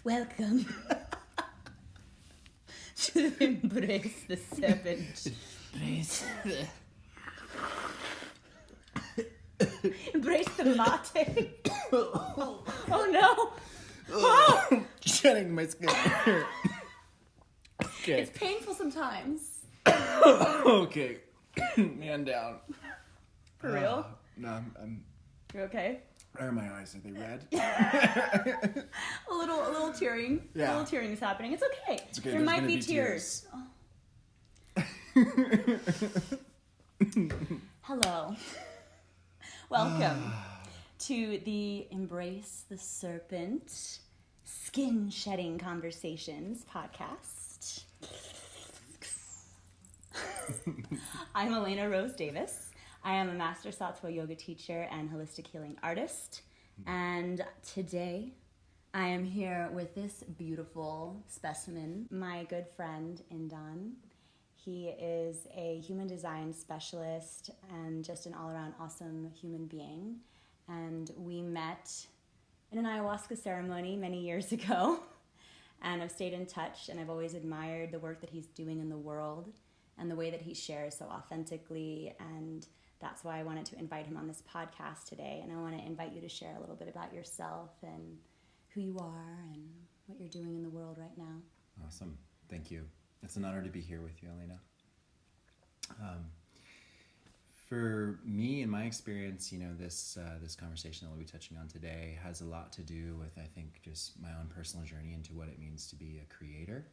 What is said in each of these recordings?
Welcome to Embrace the Serpent. Embrace the mate. Oh no! Oh! Shedding my skin. Okay. It's painful sometimes. Okay. Man down. For real? No, I'm. You okay? Where are my eyes? Are they red? A little tearing. Yeah. A little tearing is happening. It's okay. It's okay. There There's might gonna be be tears. Hello. Welcome to the Embrace the Serpent Skin Shedding Conversations podcast. I'm Elena Rose Davis. I am a Master Sattva Yoga teacher and holistic healing artist. And today I am here with this beautiful specimen, my good friend Yndon. He is a human design specialist and just an all-around awesome human being. And we met in an ayahuasca ceremony many years ago. And I've stayed in touch, and I've always admired the work that he's doing in the world and the way that he shares so authentically. And that's why I wanted to invite him on this podcast today. And I want to invite you to share a little bit about yourself and who you are and what you're doing in the world right now. Awesome. Thank you. It's an honor to be here with you, Elena. For me, in my experience, this conversation that we'll be touching on today has a lot to do with, I think, just my own personal journey into what it means to be a creator,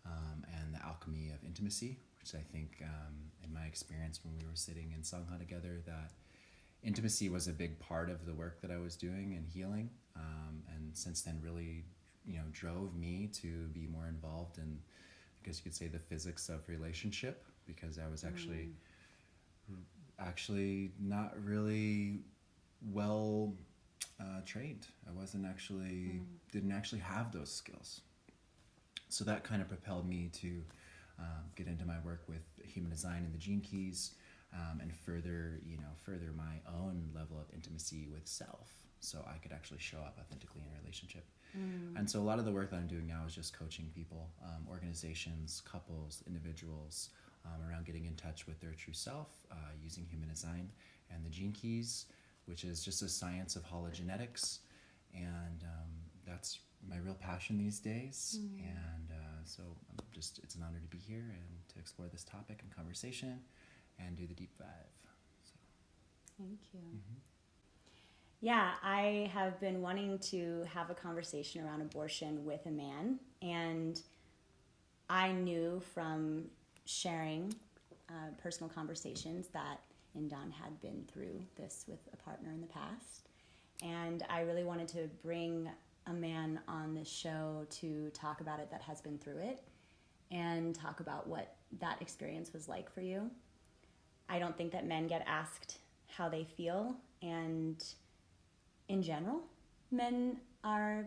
and the alchemy of intimacy, which I think, in my experience when we were sitting in Sangha together, that intimacy was a big part of the work that I was doing and healing, and since then really, drove me to be more involved in, I guess you could say, the physics of relationship, because I was actually not really well trained. I didn't actually have those skills. So that kind of propelled me to get into my work with human design and the gene keys, and further my own level of intimacy with self, so I could actually show up authentically in a relationship. And so a lot of the work that I'm doing now is just coaching people, organizations, couples, individuals, around getting in touch with their true self, using human design and the gene keys, which is just a science of hologenetics. And that's my real passion these days. And so it's an honor to be here and to explore this topic and conversation and do the deep dive. So. Thank you. Yeah, I have been wanting to have a conversation around abortion with a man, and I knew from sharing personal conversations that Yndon had been through this with a partner in the past, and I really wanted to bring a man on this show to talk about it that has been through it and talk about what that experience was like for you. I don't think that men get asked how they feel, and in general, men are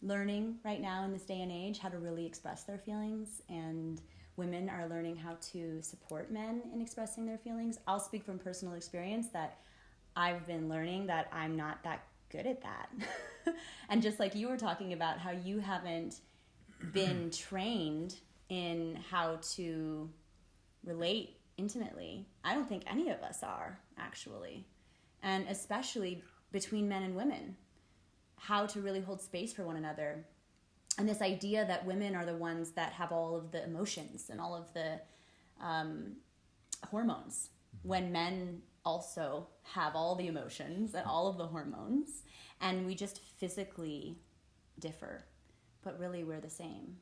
learning right now in this day and age how to really express their feelings, and women are learning how to support men in expressing their feelings. I'll speak from personal experience that I've been learning that I'm not that good at that. And just like you were talking about how you haven't been trained in how to relate intimately, I don't think any of us are, actually. And especially between men and women, how to really hold space for one another. And this idea that women are the ones that have all of the emotions and all of the hormones, when men also have all the emotions and all of the hormones, and we just physically differ, but really we're the same.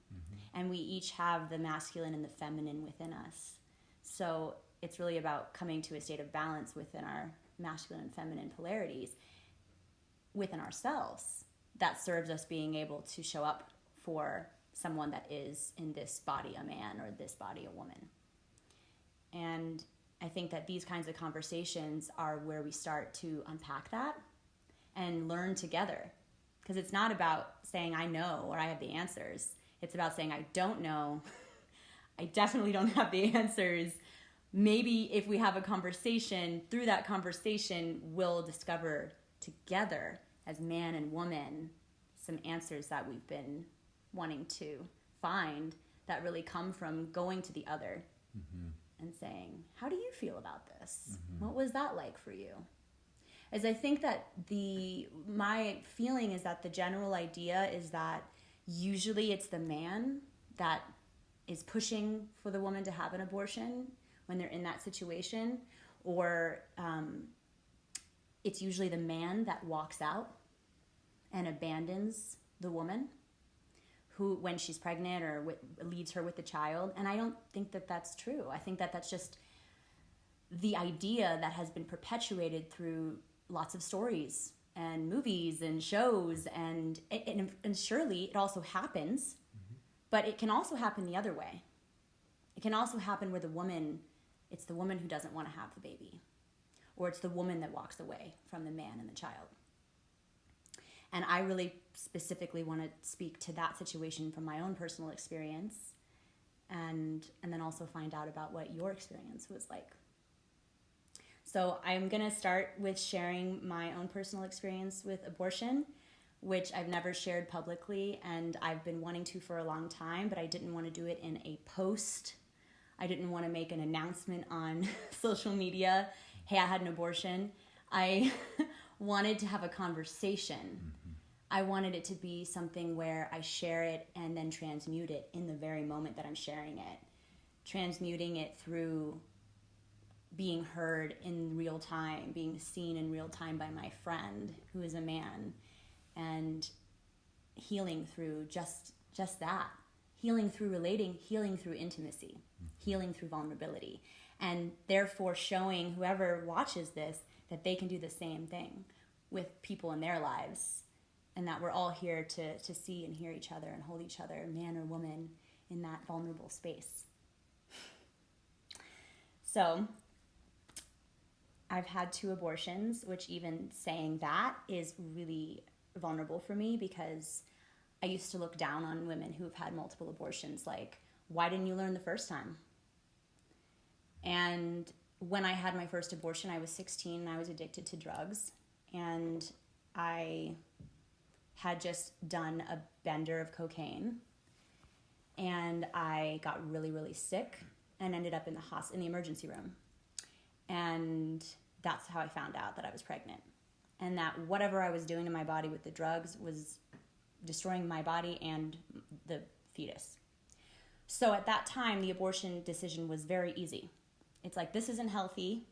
And we each have the masculine and the feminine within us. So it's really about coming to a state of balance within our masculine and feminine polarities within ourselves that serves us being able to show up for someone that is in this body a man or this body a woman. And I think that these kinds of conversations are where we start to unpack that and learn together. Because it's not about saying I know or I have the answers. It's about saying I don't know. I definitely don't have the answers. Maybe if we have a conversation, through that conversation, we'll discover together as man and woman some answers that we've been wanting to find that really come from going to the other and saying, how do you feel about this? What was that like for you? As I think that my feeling is that the general idea is that usually it's the man that is pushing for the woman to have an abortion when they're in that situation, or it's usually the man that walks out and abandons the woman who, when she's pregnant, or leaves her with the child. And I don't think that that's true. I think that that's just the idea that has been perpetuated through lots of stories and movies and shows, and surely it also happens, but it can also happen the other way. It can also happen where it's the woman who doesn't want to have the baby, or it's the woman that walks away from the man and the child. And I really specifically want to speak to that situation from my own personal experience, and then also find out about what your experience was like. So I'm going to start with sharing my own personal experience with abortion, which I've never shared publicly, and I've been wanting to for a long time, but I didn't want to do it in a post. I didn't want to make an announcement on social media, hey, I had an abortion. I wanted to have a conversation. I wanted it to be something where I share it and then transmute it in the very moment that I'm sharing it. Transmuting it through being heard in real time, being seen in real time by my friend who is a man, and healing through just that. Healing through relating, healing through intimacy, healing through vulnerability, and therefore showing whoever watches this that they can do the same thing with people in their lives, and that we're all here to see and hear each other and hold each other, man or woman, in that vulnerable space. So I've had 2 abortions, which even saying that is really vulnerable for me, because I used to look down on women who've had multiple abortions, like, why didn't you learn the first time? And when I had my first abortion, I was 16 and I was addicted to drugs, and I had just done a bender of cocaine, and I got really, really sick and ended up in the emergency room. And that's how I found out that I was pregnant, and that whatever I was doing to my body with the drugs was destroying my body and the fetus. So at that time, the abortion decision was very easy. It's like, this isn't healthy,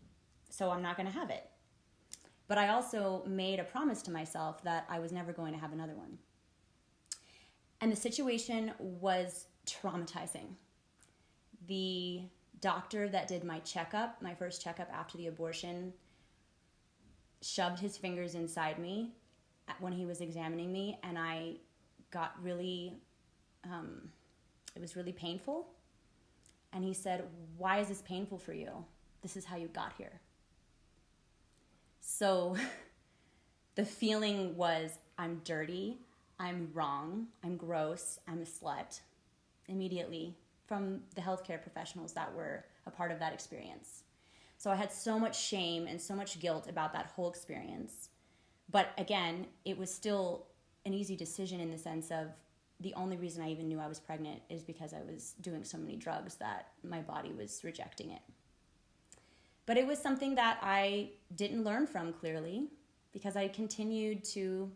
so I'm not going to have it. But I also made a promise to myself that I was never going to have another one. And the situation was traumatizing. The doctor that did my checkup, my first checkup after the abortion, shoved his fingers inside me when he was examining me, and I got really, it was really painful. And he said, why is this painful for you? This is how you got here. So the feeling was, I'm dirty, I'm wrong, I'm gross, I'm a slut, immediately, from the healthcare professionals that were a part of that experience. So I had so much shame and so much guilt about that whole experience. But again, it was still an easy decision in the sense of the only reason I even knew I was pregnant is because I was doing so many drugs that my body was rejecting it. But it was something that I didn't learn from clearly, because I continued to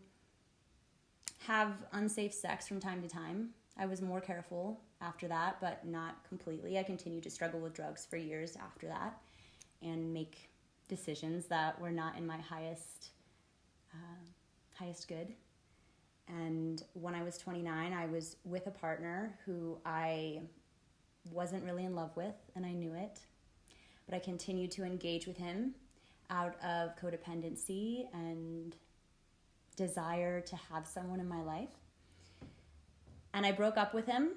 have unsafe sex from time to time. I was more careful after that, but not completely. I continued to struggle with drugs for years after that and make decisions that were not in my highest good. And when I was 29, I was with a partner who I wasn't really in love with, and I knew it. But I continued to engage with him out of codependency and desire to have someone in my life. And I broke up with him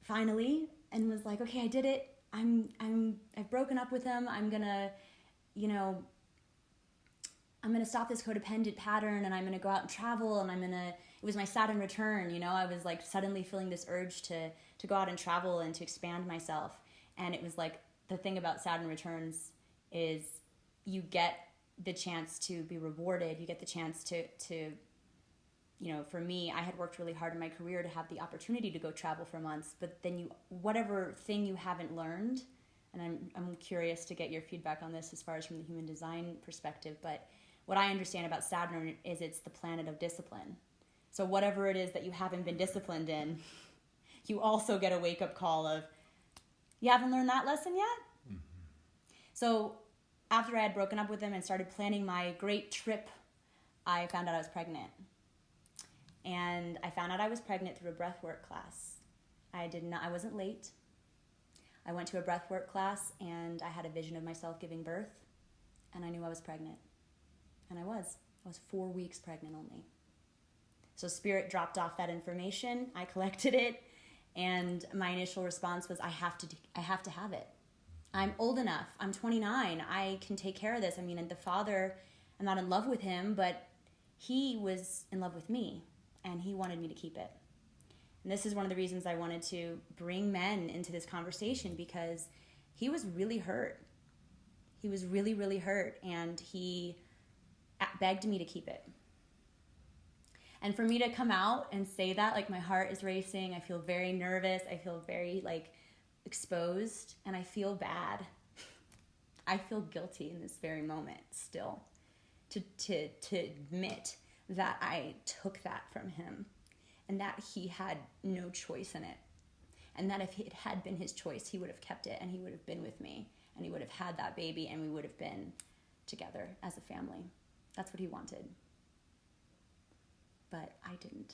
finally and was like, okay, I did it. I've broken up with him. I'm gonna stop this codependent pattern, and I'm gonna go out and travel, and it was my Saturn return, I was like suddenly feeling this urge to go out and travel and to expand myself. And it was like, the thing about Saturn returns is you get the chance to be rewarded. You get the chance to for me, I had worked really hard in my career to have the opportunity to go travel for months, but then whatever thing you haven't learned, and I'm curious to get your feedback on this as far as from the human design perspective, but what I understand about Saturn is it's the planet of discipline. So whatever it is that you haven't been disciplined in, you also get a wake-up call of, you haven't learned that lesson yet? Mm-hmm. So after I had broken up with him and started planning my great trip, I found out I was pregnant. And I found out I was pregnant through a breathwork class. I wasn't late. I went to a breathwork class and I had a vision of myself giving birth, and I knew I was pregnant. And I was 4 weeks pregnant only. So Spirit dropped off that information. I collected it, and my initial response was, I have to have it. I'm old enough. I'm 29. I can take care of this. I mean, and the father, I'm not in love with him, but he was in love with me, and he wanted me to keep it. And this is one of the reasons I wanted to bring men into this conversation, because he was really hurt. He was really, really hurt, and he begged me to keep it. And for me to come out and say that, like, my heart is racing, I feel very nervous, I feel very, like, exposed, and I feel bad. I feel guilty in this very moment still to admit that I took that from him, and that he had no choice in it, and that if it had been his choice, he would have kept it, and he would have been with me, and he would have had that baby, and we would have been together as a family. That's what he wanted. But I didn't.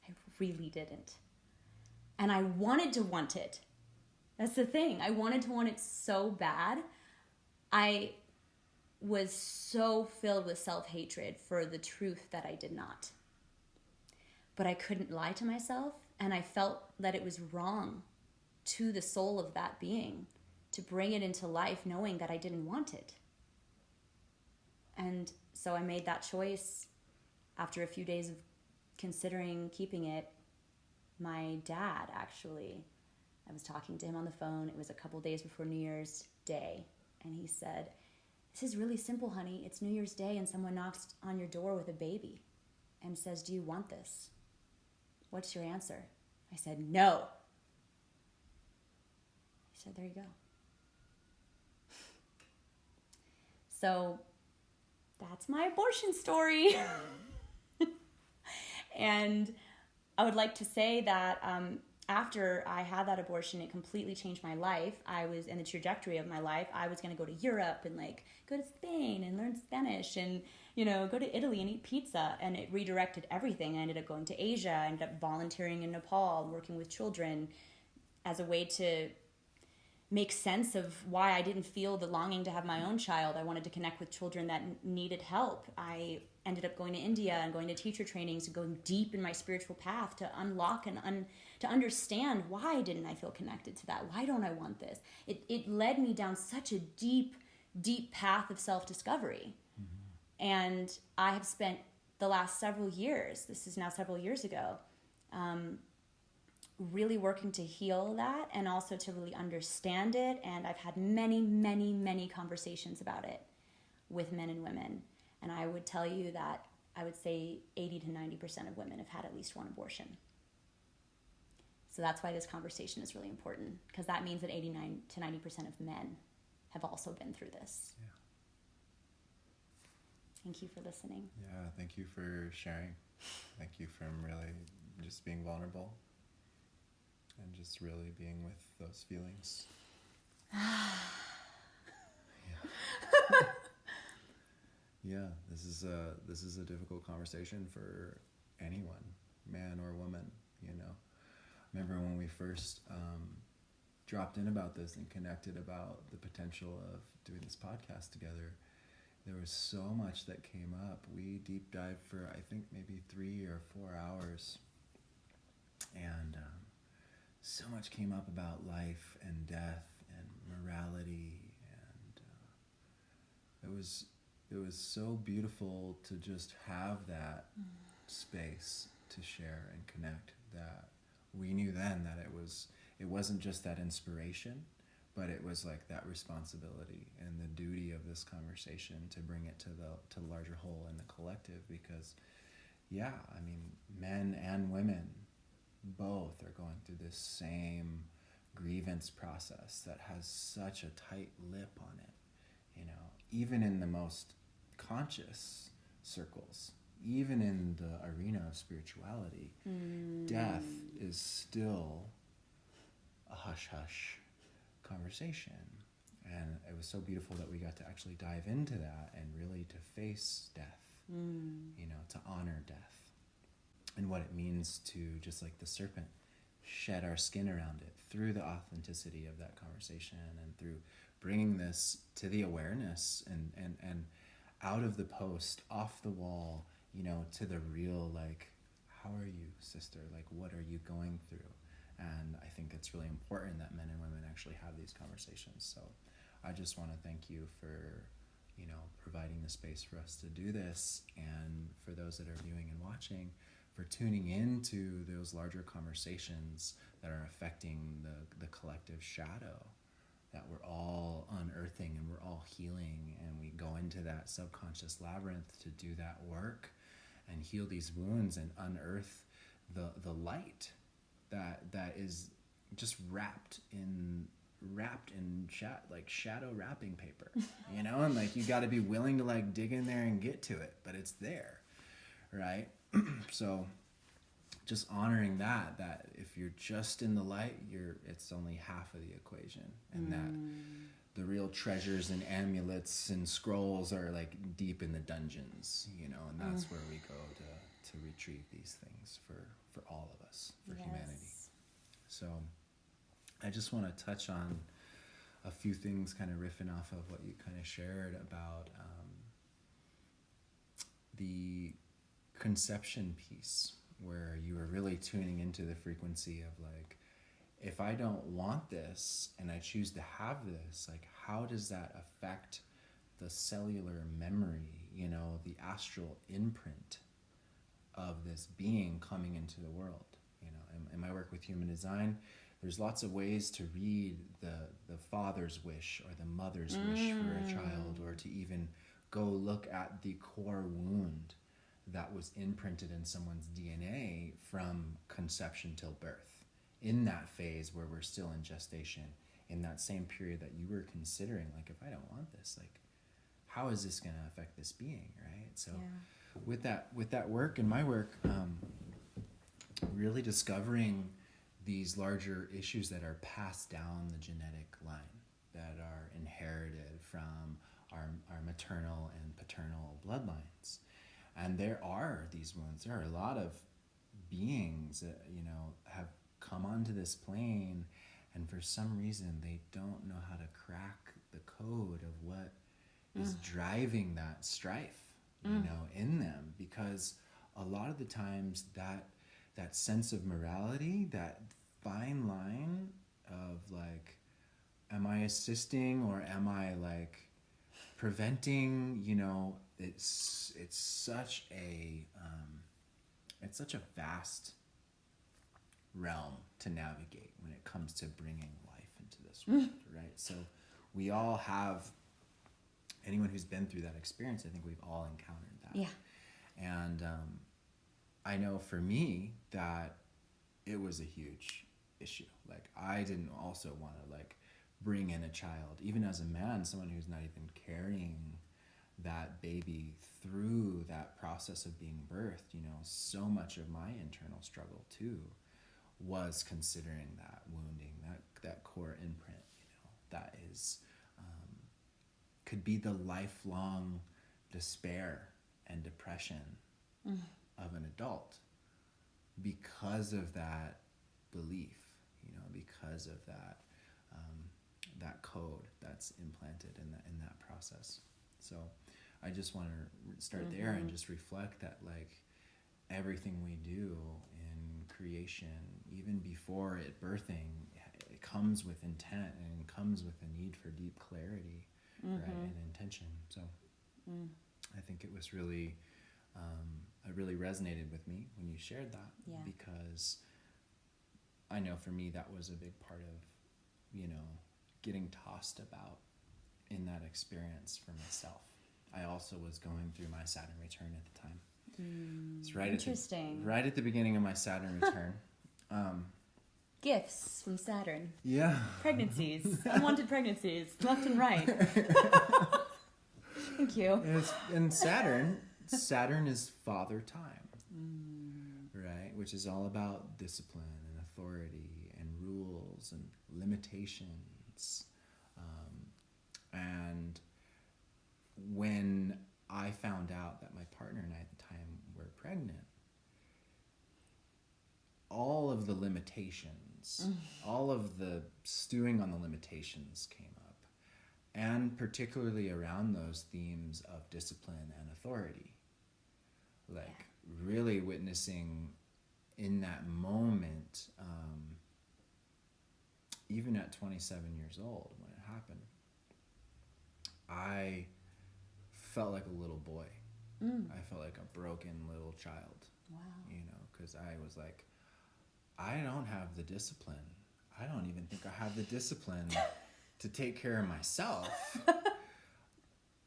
I really didn't. And I wanted to want it. That's the thing. I wanted to want it so bad. I was so filled with self-hatred for the truth that I did not. But I couldn't lie to myself, and I felt that it was wrong to the soul of that being to bring it into life knowing that I didn't want it. And so I made that choice. After a few days of considering keeping it, my dad actually, I was talking to him on the phone. It was a couple days before New Year's Day. And he said, "This is really simple, honey. It's New Year's Day and someone knocks on your door with a baby and says, 'Do you want this? What's your answer?' I said, 'No.' He said, 'There you go.'" So that's my abortion story. And I would like to say that after I had that abortion, it completely changed my life. I was in the trajectory of my life. I was going to go to Europe and go to Spain and learn Spanish and, go to Italy and eat pizza. And it redirected everything. I ended up going to Asia. I ended up volunteering in Nepal, working with children as a way to make sense of why I didn't feel the longing to have my own child. I wanted to connect with children that needed help. I ended up going to India and going to teacher trainings and going deep in my spiritual path to unlock and to understand, why didn't I feel connected to that? Why don't I want this? It led me down such a deep, deep path of self-discovery. Mm-hmm. And I have spent the last several years, this is now several years ago, really working to heal that and also to really understand it. And I've had many, many, many conversations about it with men and women. And I would tell you that I would say 80 to 90% of women have had at least one abortion. So that's why this conversation is really important, because that means that 89 to 90% of men have also been through this. Yeah. Thank you for listening. Yeah, thank you for sharing. Thank you for really just being vulnerable and just really being with those feelings. Yeah. Yeah, this is a difficult conversation for anyone, man or woman, I remember when we first dropped in about this and connected about the potential of doing this podcast together, there was so much that came up. We deep dived for, I think, maybe 3 or 4 hours, and so much came up about life and death and morality, and it was so beautiful to just have that space to share and connect, that we knew then that it wasn't just that inspiration, but it was like that responsibility and the duty of this conversation to bring it to the larger whole and the collective, because yeah, I mean, men and women both are going through this same grievance process that has such a tight lip on it. You know, even in the most conscious circles, even in the arena of spirituality, death is still a hush-hush conversation. And it was so beautiful that we got to actually dive into that and really to face death, you know, to honor death and what it means to, just like the serpent, shed our skin around it through the authenticity of that conversation and through bringing this to the awareness and out of the post, off the wall, you know, to the real, like, how are you, sister? Like, what are you going through? And I think it's really important that men and women actually have these conversations. So I just want to thank you for, you know, providing the space for us to do this, and for those that are viewing and watching, for tuning into those larger conversations that are affecting the collective shadow that we're all unearthing and we're all healing, and we go into that subconscious labyrinth to do that work and heal these wounds and unearth the light that is just wrapped in shadow wrapping paper, you know, and like you got to be willing to like dig in there and get to it, but it's there, right? So just honoring that if you're just in the light, it's only half of the equation, and that the real treasures and amulets and scrolls are like deep in the dungeons, you know, and that's where we go to retrieve these things for all of us, for humanity. So I just want to touch on a few things, kind of riffing off of what you kind of shared about the conception piece, where you were really tuning into the frequency of like, if I don't want this and I choose to have this, like, how does that affect the cellular memory, you know, the astral imprint of this being coming into the world? You know, in my work with human design, there's lots of ways to read the father's wish or the mother's wish for a child, or to even go look at the core wound that was imprinted in someone's DNA from conception till birth, in that phase where we're still in gestation, in that same period that you were considering, like, if I don't want this, like, how is this going to affect this being, right? So with that work and my work, really discovering these larger issues that are passed down the genetic line, that are inherited from our maternal and paternal bloodlines. And there are these wounds. There are a lot of beings that, you know, have come onto this plane, and for some reason they don't know how to crack the code of what is driving that strife, you know, in them. Because a lot of the times that sense of morality, that fine line of like, am I assisting or am I like preventing, you know, it's such a vast realm to navigate when it comes to bringing life into this world, right? So we all have, anyone who's been through that experience, I think we've all encountered that. Yeah. And I know for me that it was a huge issue. Like, I didn't also want to like bring in a child, even as a man, someone who's not even carrying that baby through that process of being birthed. You know, so much of my internal struggle too was considering that wounding, that core imprint, you know, that is could be the lifelong despair and depression of an adult because of that belief, you know, because of that that code that's implanted in that process. So I just want to start there and just reflect that, like, everything we do in creation, even before it birthing, it comes with intent and comes with a need for deep clarity, right, and intention. So I think it was really, it really resonated with me when you shared that, because I know for me that was a big part of, you know, getting tossed about in that experience for myself. I also was going through my Saturn return at the time. It's Interesting. Right at the beginning of my Saturn return. Gifts from Saturn. Yeah. Pregnancies. Unwanted pregnancies. Left and right. Thank you. And Saturn is father time. Right? Which is all about discipline and authority and rules and limitations. And when I found out that my partner and I at the time were pregnant, all of the limitations, all of the stewing on the limitations came up, and particularly around those themes of discipline and authority. Like really witnessing in that moment, even at 27 years old when it happened, I felt like a little boy. I felt like a broken little child. Wow. You know, because I was like, I don't have the discipline. I don't even think I have the discipline to take care of myself,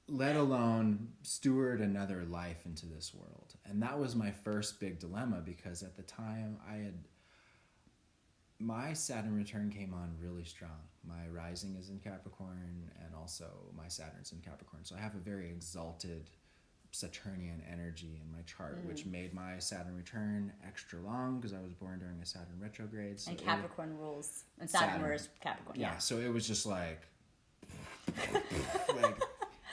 let alone steward another life into this world. And that was my first big dilemma, because at the time my Saturn return came on really strong. My rising is in Capricorn, and also my Saturn's in Capricorn. So I have a very exalted Saturnian energy in my chart, which made my Saturn return extra long because I was born during a Saturn retrograde. So and Capricorn rules. And Saturn rules Capricorn. Yeah, so it was just like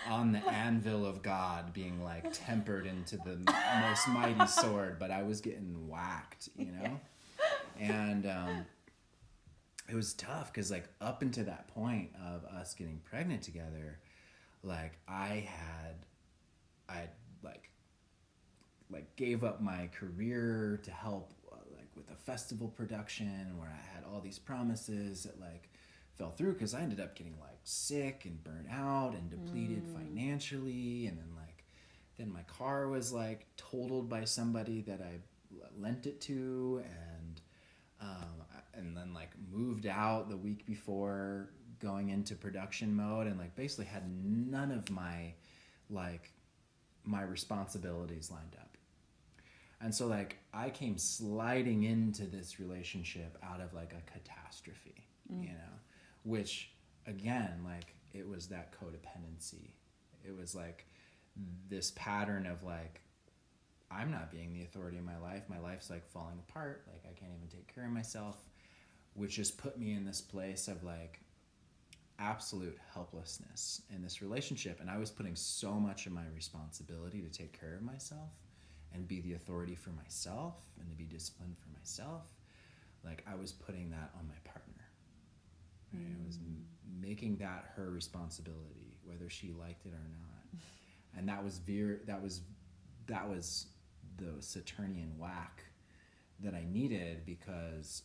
on the anvil of God being like tempered into the most mighty sword, but I was getting whacked, you know? And it was tough because like up until that point of us getting pregnant together, like I gave up my career to help like with a festival production where I had all these promises that like fell through because I ended up getting like sick and burnt out and depleted financially, and then my car was like totaled by somebody that I lent it to, and then like moved out the week before going into production mode, and like basically had none of my responsibilities lined up. And so like I came sliding into this relationship out of like a catastrophe, you know, which again, like it was that codependency. It was like this pattern of like, I'm not being the authority in my life. My life's like falling apart. Like I can't even take care of myself, which just put me in this place of like absolute helplessness in this relationship. And I was putting so much of my responsibility to take care of myself and be the authority for myself and to be disciplined for myself. Like I was putting that on my partner. Right? I was making that her responsibility, whether she liked it or not. And that was the Saturnian whack that I needed, because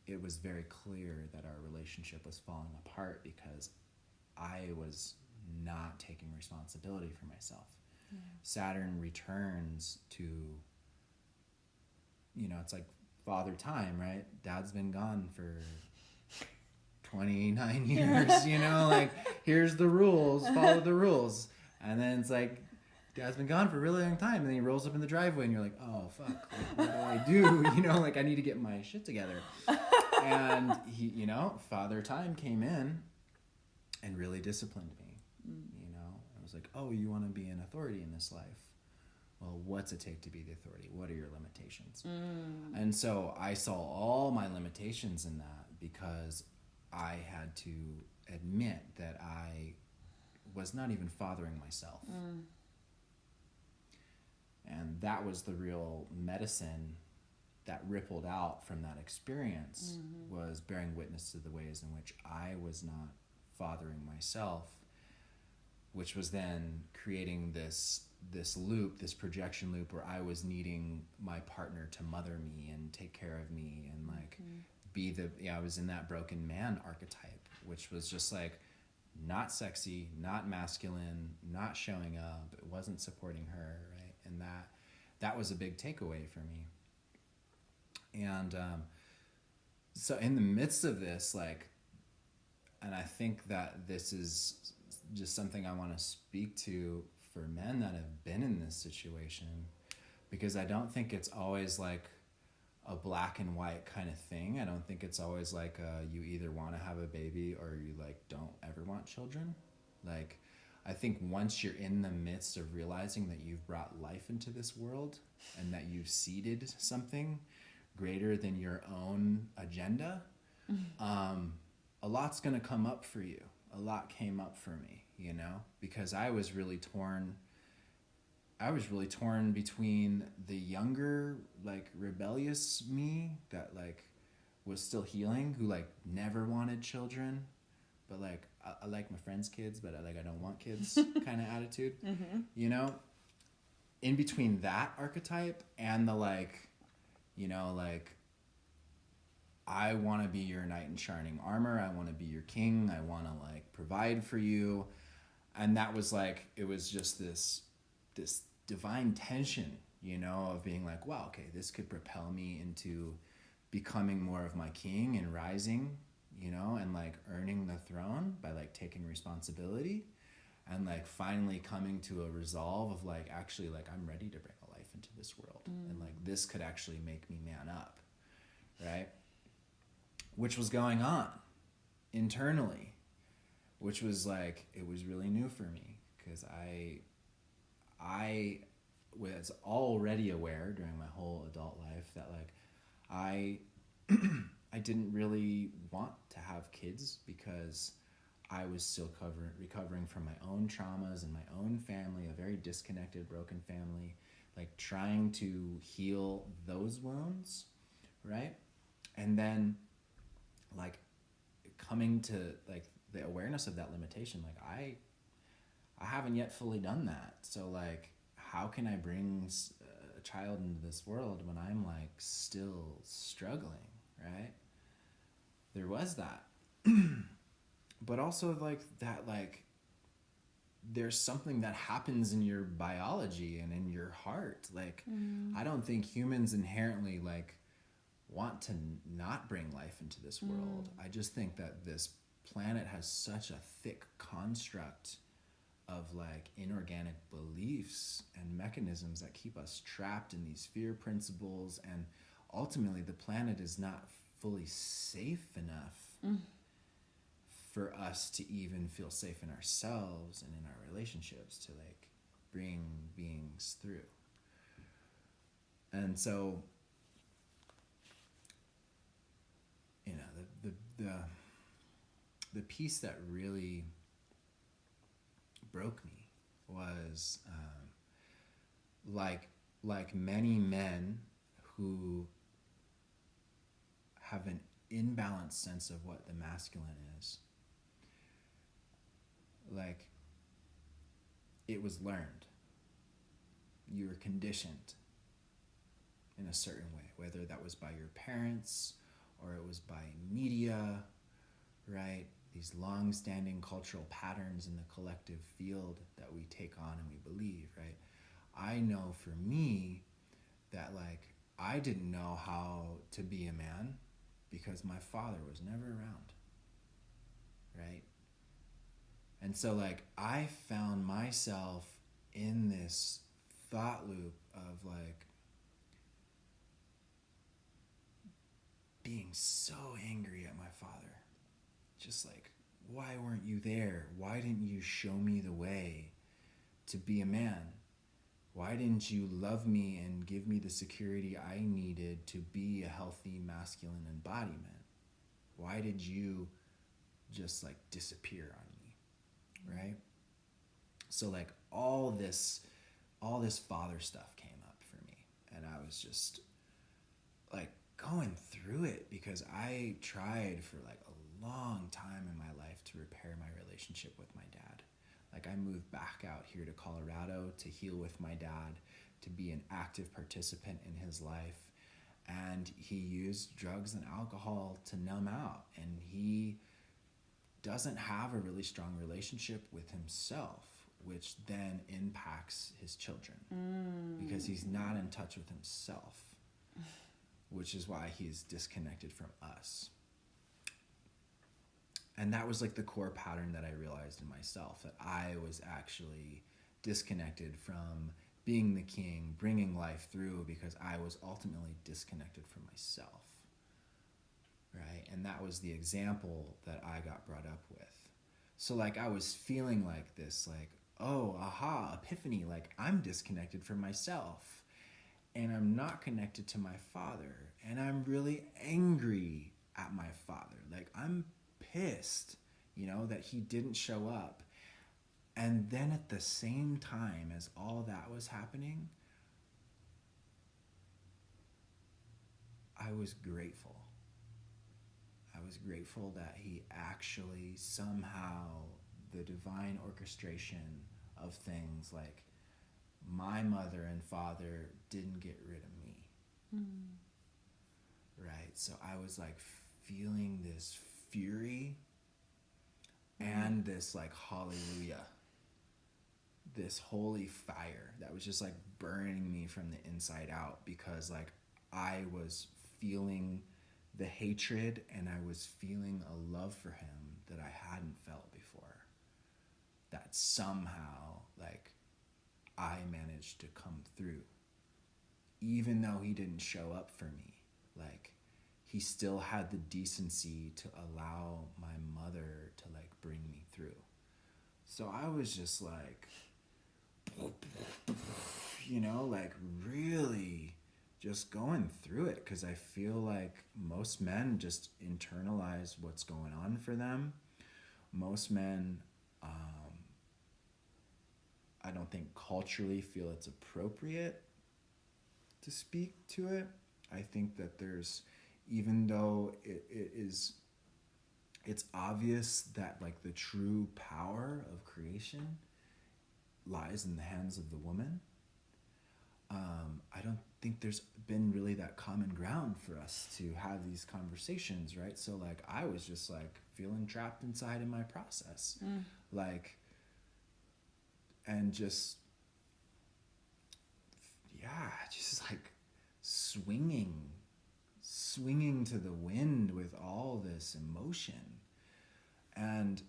it was very clear that our relationship was falling apart because I was not taking responsibility for myself. Yeah. Saturn returns to, you know, it's like father time, right? Dad's been gone for 29 years, you know, like here's the rules, follow the rules. And then it's like, Dad's been gone for a really long time, and then he rolls up in the driveway and you're like, oh fuck, like, what do I do? You know, like I need to get my shit together. And he, you know, father time came in and really disciplined me. You know, I was like, oh, you want to be an authority in this life? Well, what's it take to be the authority? What are your limitations? And so I saw all my limitations in that, because I had to admit that I was not even fathering myself. And that was the real medicine that rippled out from that experience, was bearing witness to the ways in which I was not fathering myself, which was then creating this loop, this projection loop, where I was needing my partner to mother me and take care of me and like I was in that broken man archetype, which was just like not sexy, not masculine, not showing up. It wasn't supporting her, right? And that was a big takeaway for me. And so in the midst of this, like and I think that this is just something I want to speak to for men that have been in this situation, because I don't think it's always like a black and white kind of thing. I don't think it's always like you either want to have a baby or you like don't ever want children. Like, I think once you're in the midst of realizing that you've brought life into this world and that you've seeded something greater than your own agenda, a lot's going to come up for you. A lot came up for me, you know, because I was really torn between the younger, like, rebellious me that, like, was still healing, who, like, never wanted children, but, like, I like my friends' kids, but, I don't want kids kind of attitude, you know? In between that archetype and the, like, you know, like, I want to be your knight in shining armor. I want to be your king. I want to, like, provide for you. And that was, like, it was just this divine tension, you know, of being like, wow, okay, this could propel me into becoming more of my king and rising, you know, and, like, earning the throne by, like, taking responsibility and, like, finally coming to a resolve of, like, actually, like, I'm ready to bring a life into this world. And, like, this could actually make me man up, right? Which was going on internally, which was, like, it was really new for me, because I was already aware during my whole adult life that, like, I didn't really want to have kids because I was still recovering from my own traumas and my own family, a very disconnected, broken family, like, trying to heal those wounds, right? And then, like, coming to, like, the awareness of that limitation, like, I haven't yet fully done that. So, like, how can I bring a child into this world when I'm, like, still struggling, right? There was that. But also, like, that, like, there's something that happens in your biology and in your heart. Like, I don't think humans inherently, like, want to not bring life into this world. I just think that this planet has such a thick construct of, like, inorganic beliefs and mechanisms that keep us trapped in these fear principles, and ultimately the planet is not fully safe enough for us to even feel safe in ourselves and in our relationships to, like, bring beings through. And so, you know, the piece that really broke me was, like many men who have an imbalanced sense of what the masculine is, like, it was learned. You were conditioned in a certain way, whether that was by your parents or it was by media, right? These long-standing cultural patterns in the collective field that we take on and we believe, right? I know for me that, like, I didn't know how to be a man because my father was never around, right? And so, like, I found myself in this thought loop of, like, being so angry at my father. Just like, why weren't you there? Why didn't you show me the way to be a man? Why didn't you love me and give me the security I needed to be a healthy masculine embodiment? Why did you just, like, disappear on me, right? So, like, all this father stuff came up for me, and I was just, like, going through it because I tried for, like, a long time in my life to repair my relationship with my dad. Like, I moved back out here to Colorado to heal with my dad, to be an active participant in his life. And he used drugs and alcohol to numb out. And he doesn't have a really strong relationship with himself, which then impacts his children because he's not in touch with himself, which is why he's disconnected from us. And that was like the core pattern that I realized in myself, that I was actually disconnected from being the king, bringing life through, because I was ultimately disconnected from myself, right? And that was the example that I got brought up with. So like I was feeling like this, like, oh, aha, epiphany, like I'm disconnected from myself and I'm not connected to my father, and I'm really angry at my father. Like I'm pissed, that he didn't show up. And then at the same time as all that was happening, I was grateful. I was grateful that he actually somehow, the divine orchestration of things, like my mother and father didn't get rid of me. Right? So I was like feeling this fury and this like hallelujah, this holy fire that was just like burning me from the inside out, because like I was feeling the hatred and I was feeling a love for him that I hadn't felt before, that somehow like I managed to come through, even though he didn't show up for me. Like he still had the decency to allow my mother to like bring me through. So I was just like, like really just going through it, because I feel like most men just internalize what's going on for them. Most men, I don't think culturally feel it's appropriate to speak to it. I think that there's, even though it's obvious that like the true power of creation lies in the hands of the woman, I don't think there's been really that common ground for us to have these conversations, right? So like I was just like feeling trapped inside in my process, like, and just like swinging to the wind with all this emotion. And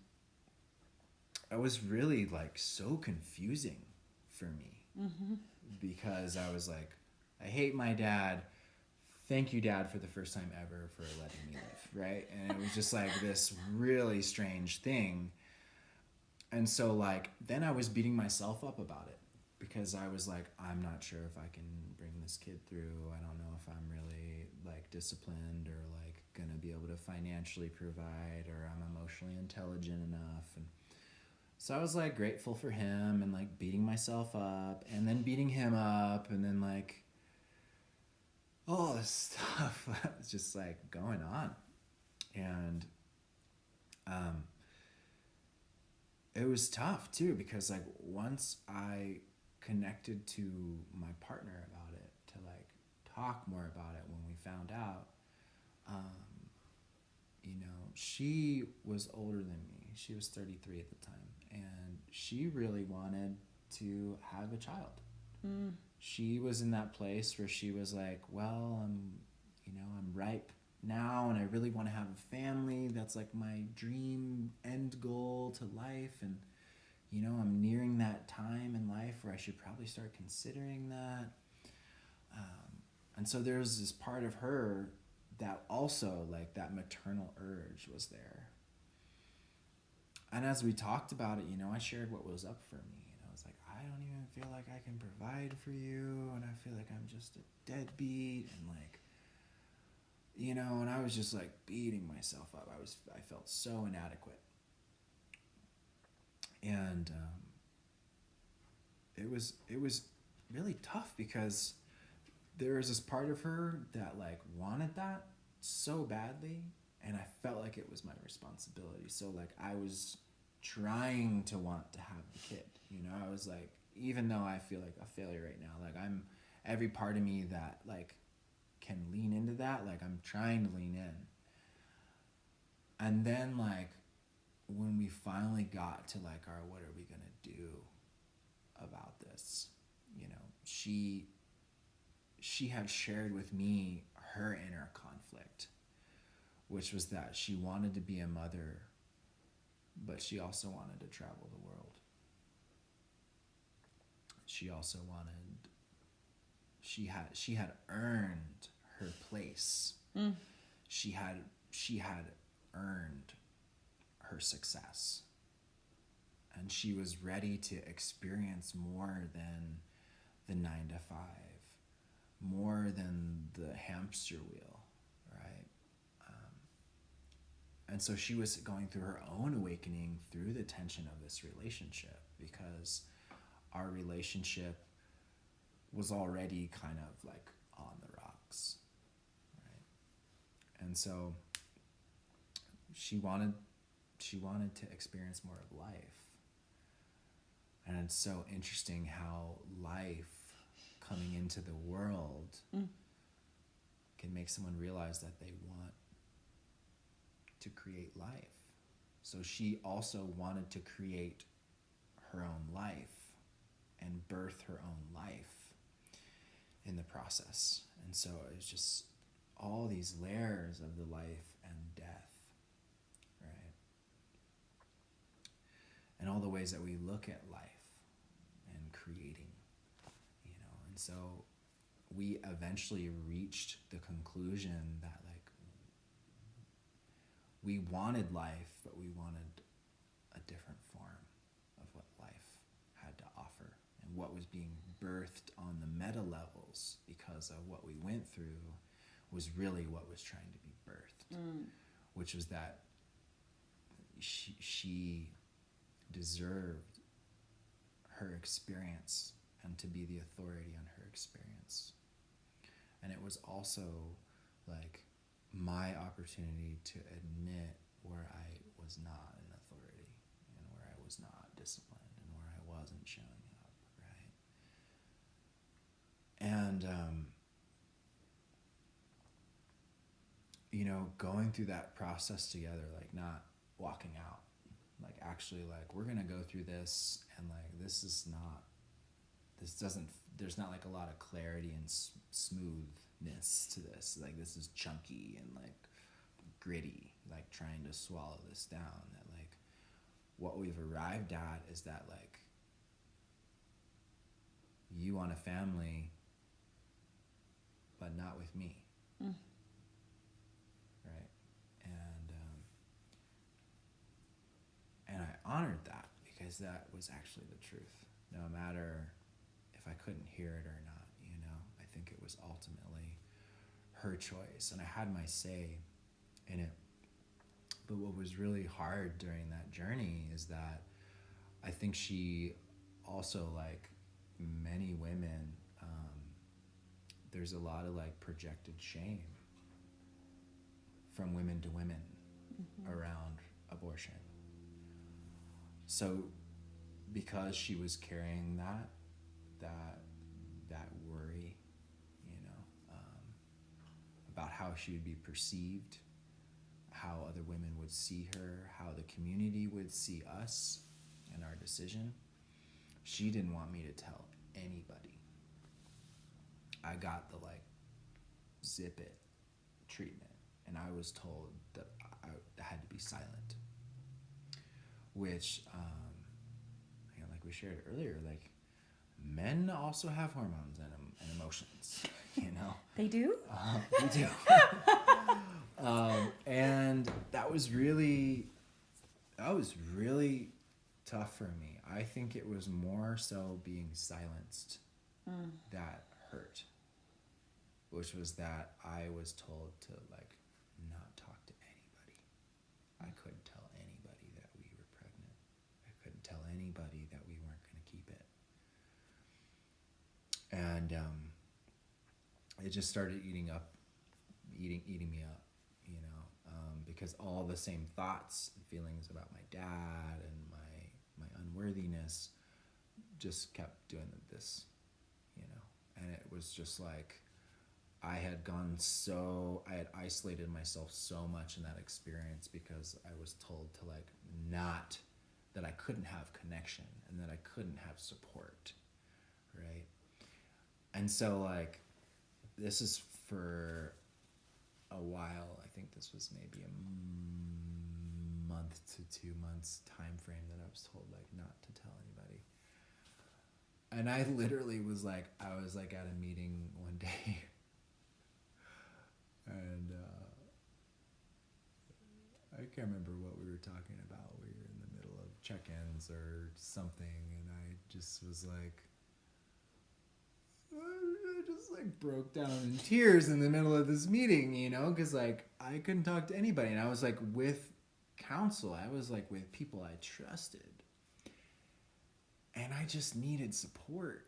it was really like so confusing for me, because I was like, I hate my dad. Thank you, Dad, for the first time ever for letting me live, right? And it was just like this really strange thing. And so like then I was beating myself up about it, because I was like, I'm not sure if I can bring this kid through. I don't know if I'm really like disciplined or like gonna be able to financially provide, or I'm emotionally intelligent enough. And so I was like grateful for him and like beating myself up and then beating him up, and then like all this stuff was just like going on. And it was tough too, because like once I connected to my partner about it, to like talk more about it when we found out, she was older than me. She was 33 at the time, and she really wanted to have a child. She was in that place where she was like, well, I'm ripe now and I really want to have a family. That's like my dream end goal to life. And, I'm nearing that time in life where I should probably start considering that. And so there's this part of her that also, like, that maternal urge was there. And as we talked about it, I shared what was up for me. And I was like, I don't even feel like I can provide for you. And I feel like I'm just a deadbeat. And like, and I was just like beating myself up. I felt so inadequate. And it was really tough, because there was this part of her that like wanted that so badly, and I felt like it was my responsibility. So like I was trying to want to have the kid. I was like, even though I feel like a failure right now, like I'm, every part of me that like can lean into that, like I'm trying to lean in. And then like when we finally got to like our, what are we gonna do about this, she had shared with me her inner conflict, which was that she wanted to be a mother, but she also wanted to travel the world. She also wanted, she had earned her place. She had earned her success, and she was ready to experience more than the 9 to 5, more than the hamster wheel, right? And so she was going through her own awakening through the tension of this relationship, because our relationship was already kind of like on the rocks, right? And so she wanted to experience more of life. And it's so interesting how life coming into the world can make someone realize that they want to create life. So she also wanted to create her own life and birth her own life in the process. And so it's just all these layers of the life and death, right? And all the ways that we look at life and creating, and so we eventually reached the conclusion that like we wanted life, but we wanted a different form of what life had to offer, and what was being birthed on the meta levels because of what we went through was really what was trying to be birthed, which was that she deserved her experience and to be the authority on her experience. And it was also like my opportunity to admit where I was not an authority, and where I was not disciplined, and where I wasn't showing up, right? And going through that process together, like not walking out, like actually like we're gonna go through this, and like there's not like a lot of clarity and smoothness to this. Like this is chunky and like gritty, like trying to swallow this down. That like what we've arrived at is that like you want a family, but not with me. Right? And I honored that, because that was actually the truth. No matter if I couldn't hear it or not, I think it was ultimately her choice, and I had my say in it. But what was really hard during that journey is that I think she also, like many women, there's a lot of like projected shame from women to women around abortion. So because she was carrying that worry, about how she would be perceived, how other women would see her, how the community would see us and our decision, she didn't want me to tell anybody. I got the like zip it treatment, and I was told that I had to be silent, which like we shared earlier, like men also have hormones and emotions, They do? We do. And that was really tough for me. I think it was more so being silenced that hurt, which was that I was told to like not talk to anybody. I couldn't tell anybody that we were pregnant. I couldn't tell anybody that we weren't going to keep it. And it just started eating me up, because all the same thoughts and feelings about my dad and my unworthiness just kept doing this, and it was just like I had isolated myself so much in that experience, because I was told to like not, that I couldn't have connection and that I couldn't have support, right? And so like this is for a while. I think this was maybe a month to 2 months time frame that I was told like not to tell anybody. And I literally was like, I was like at a meeting one day and I can't remember what we were talking about. We were in the middle of check-ins or something, and I just was like, I just like broke down in tears in the middle of this meeting, you know, because like I couldn't talk to anybody, and I was like with counsel, I was like with people I trusted, and I just needed support.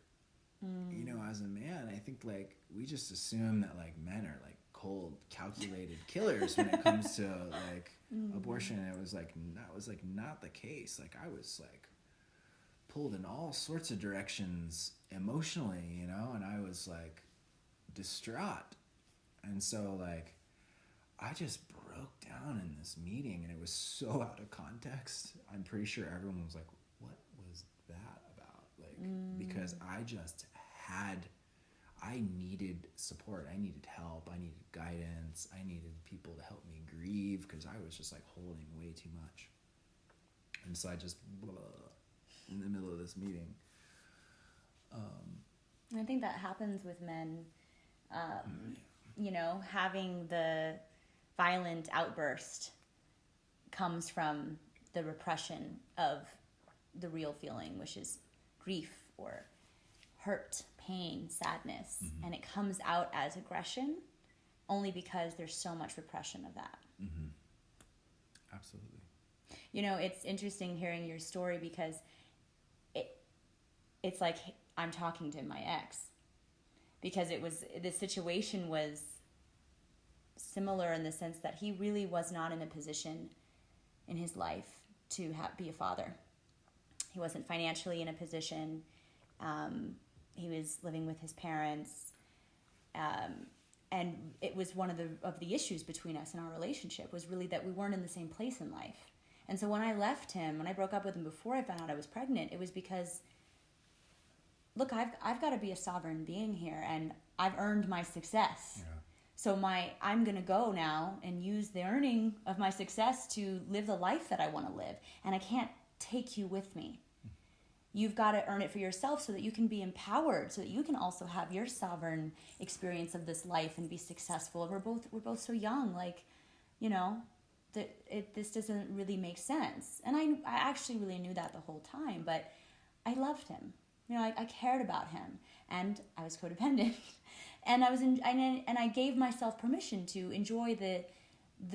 You know, as a man, I think like we just assume that like men are like cold, calculated killers when it comes to like abortion. And it was like that was like not the case. Like I was like pulled in all sorts of directions emotionally, you know, and I was like distraught. And so like I just broke down in this meeting, and it was so out of context. I'm pretty sure everyone was like, what was that about? Like because I needed support. I needed help. I needed guidance. I needed people to help me grieve because I was just like holding way too much. And so I just in the middle of this meeting. I think that happens with men, you know, having the violent outburst comes from the repression of the real feeling, which is grief or hurt, pain, sadness, and it comes out as aggression only because there's so much repression of that. Absolutely. You know, it's interesting hearing your story because it's like I'm talking to my ex, because the situation was similar in the sense that he really was not in a position in his life to be a father. He wasn't financially in a position. He was living with his parents, and it was one of the issues between us in our relationship was really that we weren't in the same place in life. And so when I left him, when I broke up with him before I found out I was pregnant, it was because, look, I've got to be a sovereign being here, and I've earned my success. Yeah. So I'm going to go now and use the earning of my success to live the life that I want to live, and I can't take you with me. You've got to earn it for yourself so that you can be empowered, so that you can also have your sovereign experience of this life and be successful. We're both so young, like, you know, this doesn't really make sense. And I actually really knew that the whole time, but I loved him. You know, I cared about him, and I was codependent, and I gave myself permission to enjoy the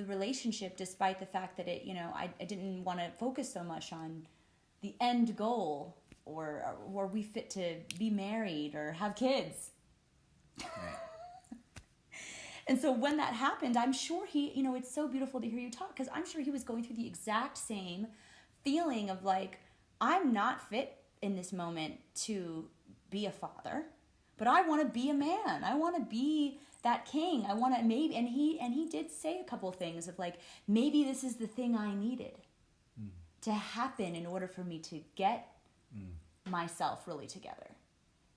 relationship despite the fact that it, you know, I didn't want to focus so much on the end goal. Or were we fit to be married or have kids? Right. And so when that happened, I'm sure he, you know, it's so beautiful to hear you talk, because I'm sure he was going through the exact same feeling of like, I'm not fit in this moment to be a father, but I want to be a man. I want to be that king. I want to maybe, and he did say a couple things of like, maybe this is the thing I needed to happen in order for me to get myself really together.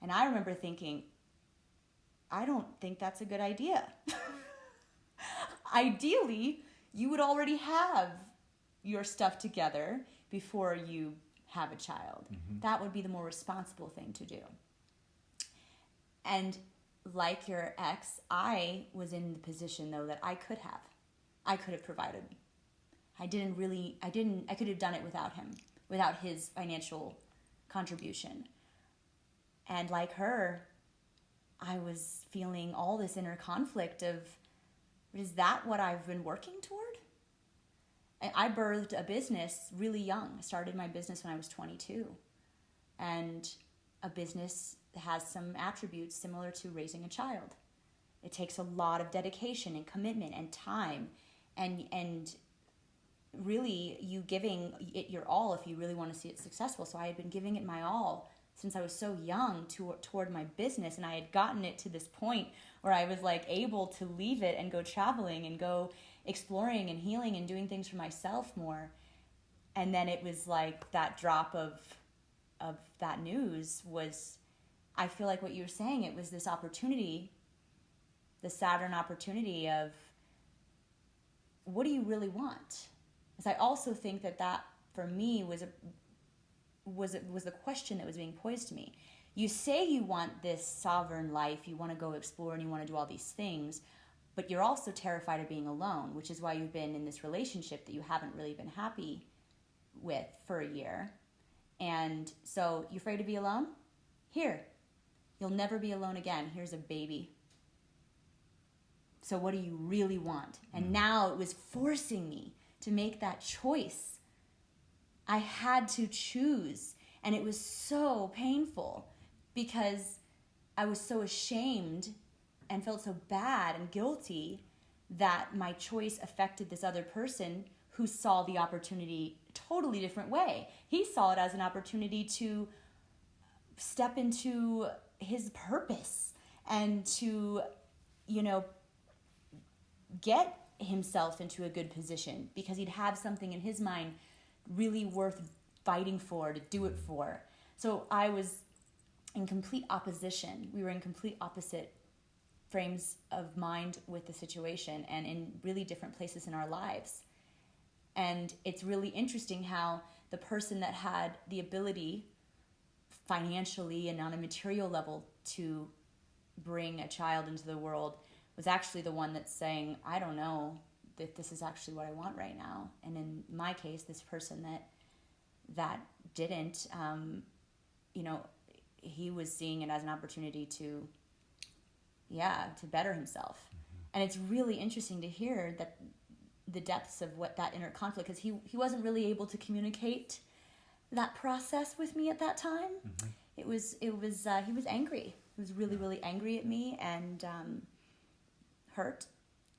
And I remember thinking, I don't think that's a good idea. Ideally, you would already have your stuff together before you have a child. That would be the more responsible thing to do. And like your ex, I was in the position though that I could have provided. I could have done it without him, without his financial contribution. And like her, I was feeling all this inner conflict of, is that what I've been working toward? I birthed a business really young. I started my business when I was 22. And a business has some attributes similar to raising a child. It takes a lot of dedication and commitment and time and really you giving it your all if you really want to see it successful. So I had been giving it my all since I was so young toward my business, and I had gotten it to this point where I was like able to leave it and go traveling and go exploring and healing and doing things for myself more. And then it was like that drop of that news was, I feel like what you were saying, it was this opportunity, the Saturn opportunity of, what do you really want? Because I also think that for me was the question that was being posed to me. You say you want this sovereign life, you want to go explore and you want to do all these things, but you're also terrified of being alone, which is why you've been in this relationship that you haven't really been happy with for a year. And so you're afraid to be alone? Here, you'll never be alone again. Here's a baby. So what do you really want? And now it was forcing me to make that choice. I had to choose. And it was so painful because I was so ashamed and felt so bad and guilty that my choice affected this other person who saw the opportunity a totally different way. He saw it as an opportunity to step into his purpose and to, get himself into a good position because he'd have something in his mind really worth fighting for, to do it for. So I was in complete opposition. We were in complete opposite frames of mind with the situation and in really different places in our lives. And it's really interesting how the person that had the ability financially and on a material level to bring a child into the world was actually the one that's saying, I don't know that this is actually what I want right now. And in my case, this person that didn't, he was seeing it as an opportunity to better himself. And it's really interesting to hear that the depths of what that inner conflict, because he wasn't really able to communicate that process with me at that time. He was angry. He was really, really angry at me and hurt,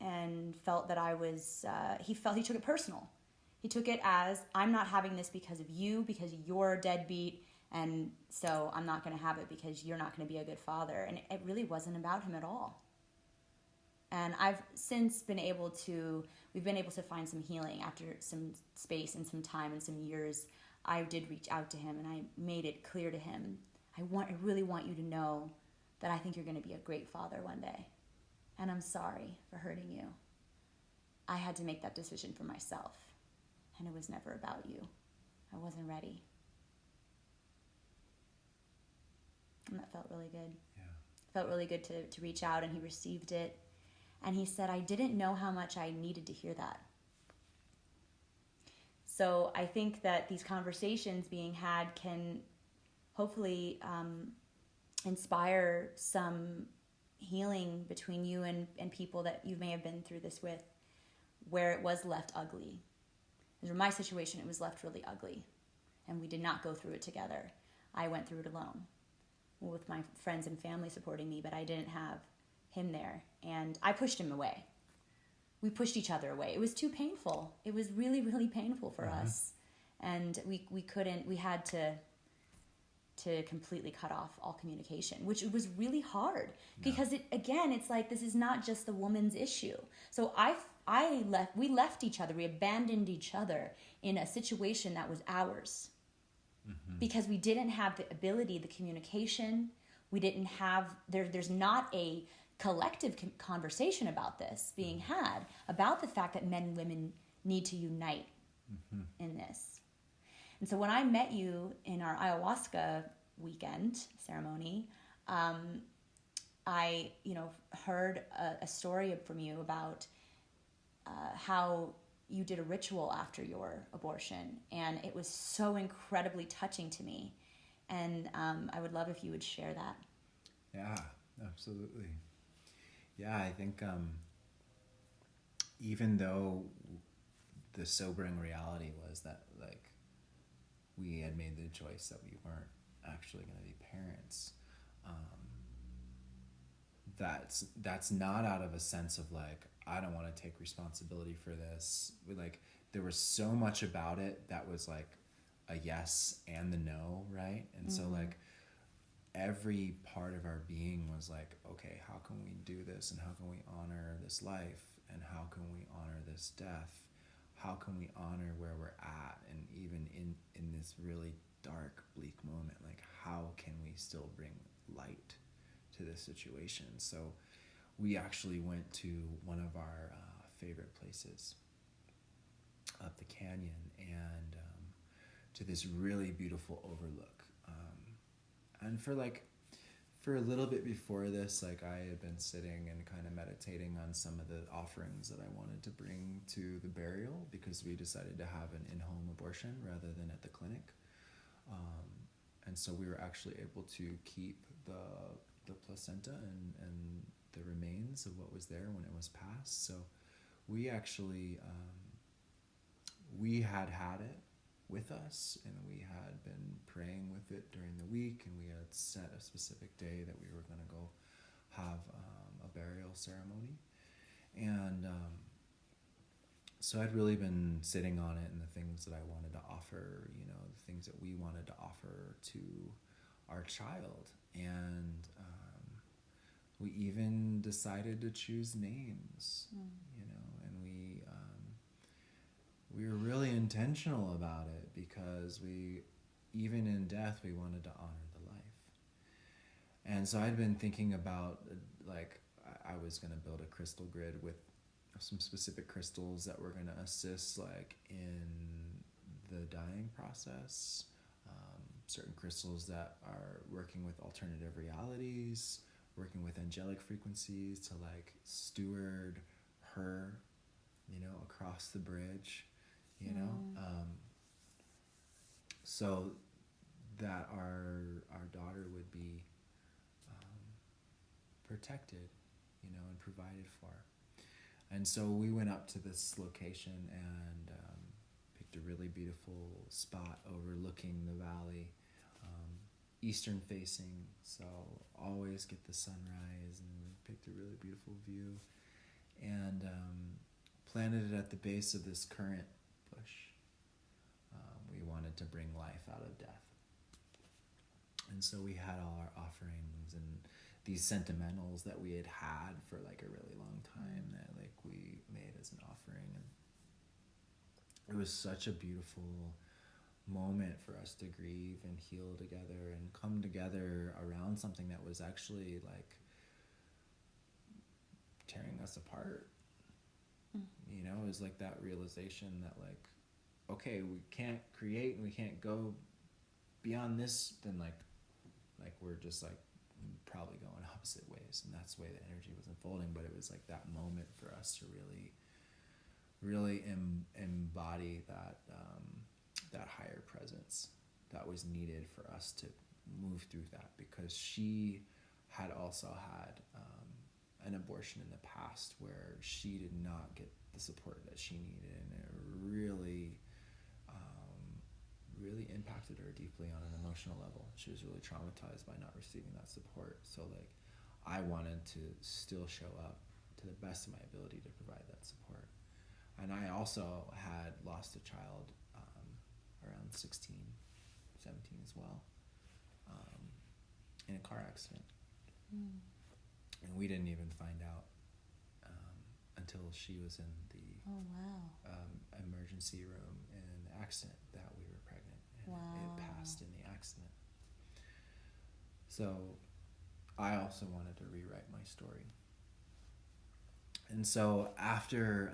and felt that I was, he took it personal. He took it as, I'm not having this because of you, because you're a deadbeat, and so I'm not going to have it because you're not going to be a good father. And it really wasn't about him at all. And I've since we've been able to find some healing after some space and some time and some years. I did reach out to him and I made it clear to him, I really want you to know that I think you're going to be a great father one day. And I'm sorry for hurting you. I had to make that decision for myself. And it was never about you. I wasn't ready. And that felt really good. Yeah. Felt really good to reach out, and he received it. And he said, I didn't know how much I needed to hear that. So I think that these conversations being had can hopefully inspire some healing between you and people that you may have been through this with, where it was left ugly. In my situation, it was left really ugly, and we did not go through it together. I went through it alone with my friends and family supporting me, but I didn't have him there, and I pushed him away. We pushed each other away. It was too painful. It was really, really painful for us, and we had to completely cut off all communication, which was really hard because it's like, this is not just the woman's issue. So we left each other, we abandoned each other in a situation that was ours because we didn't have the ability, the communication. We didn't have, there's not a collective conversation about this being had, about the fact that men and women need to unite in this. And so when I met you in our ayahuasca weekend ceremony, I, heard a story from you about how you did a ritual after your abortion, and it was so incredibly touching to me. And I would love if you would share that. Yeah, absolutely. Yeah, I think even though the sobering reality was that, like, we had made the choice that we weren't actually going to be parents, that's not out of a sense of like, I don't want to take responsibility for this. There was so much about it that was like a yes and the no, right? And so like every part of our being was like, okay, how can we do this, and how can we honor this life, and how can we honor this death? How can we honor where we're at? And even in this really dark, bleak moment, like, how can we still bring light to this situation? So we actually went to one of our favorite places up the canyon and to this really beautiful overlook. And for a little bit before this, like I had been sitting and kind of meditating on some of the offerings that I wanted to bring to the burial, because we decided to have an in-home abortion rather than at the clinic. And so we were actually able to keep the placenta and the remains of what was there when it was passed. So we actually, we had it with us, and we had been praying with it during the week, and we had set a specific day that we were going to go have a burial ceremony. And so I'd really been sitting on it and the things that I wanted to offer, you know, the things that we wanted to offer to our child. And we even decided to choose names, you know, and we were really intentional about it, because even in death, we wanted to honor the life. And so I'd been thinking about, like, I was going to build a crystal grid with some specific crystals that were going to assist, like, in the dying process. Certain crystals that are working with alternative realities, working with angelic frequencies to, like, steward her, you know, across the bridge, you know, so that our daughter would be protected, you know, and provided for. And so we went up to this location and picked a really beautiful spot overlooking the valley, eastern facing, so always get the sunrise, and we picked a really beautiful view, and planted it at the base of this currant bush. We wanted to bring life out of death. And so we had all our offerings and these sentimentals that we had for like a really long time that like we made as an offering. And it was such a beautiful moment for us to grieve and heal together and come together around something that was actually like tearing us apart. You know, it was like that realization that like, okay, we can't create and we can't go beyond this, then like we're just like probably going opposite ways, and that's the way the energy was unfolding. But it was like that moment for us to really embody that that higher presence that was needed for us to move through that, because she had also had an abortion in the past where she did not get the support that she needed, and it really impacted her deeply on an emotional level. She was really traumatized by not receiving that support. So like I wanted to still show up to the best of my ability to provide that support. And I also had lost a child around 16, 17 as well, in a car accident. And we didn't even find out until she was in the emergency room in the accident that we were pregnant. And it passed in the accident. So I also wanted to rewrite my story. And so after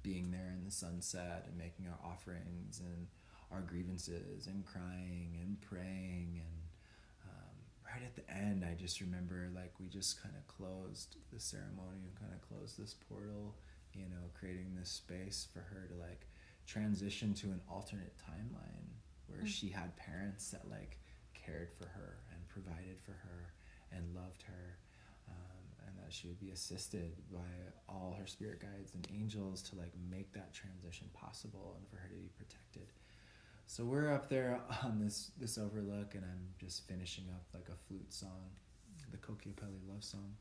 being there in the sunset and making our offerings and our grievances and crying and praying, and right at the end, I just remember like we just kind of closed the ceremony and kind of closed this portal, you know, creating this space for her to like transition to an alternate timeline where she had parents that like cared for her and provided for her and loved her, and that she would be assisted by all her spirit guides and angels to like make that transition possible and for her to be protected. So we're up there on this overlook, and I'm just finishing up like a flute song, the Kokiapeli love song,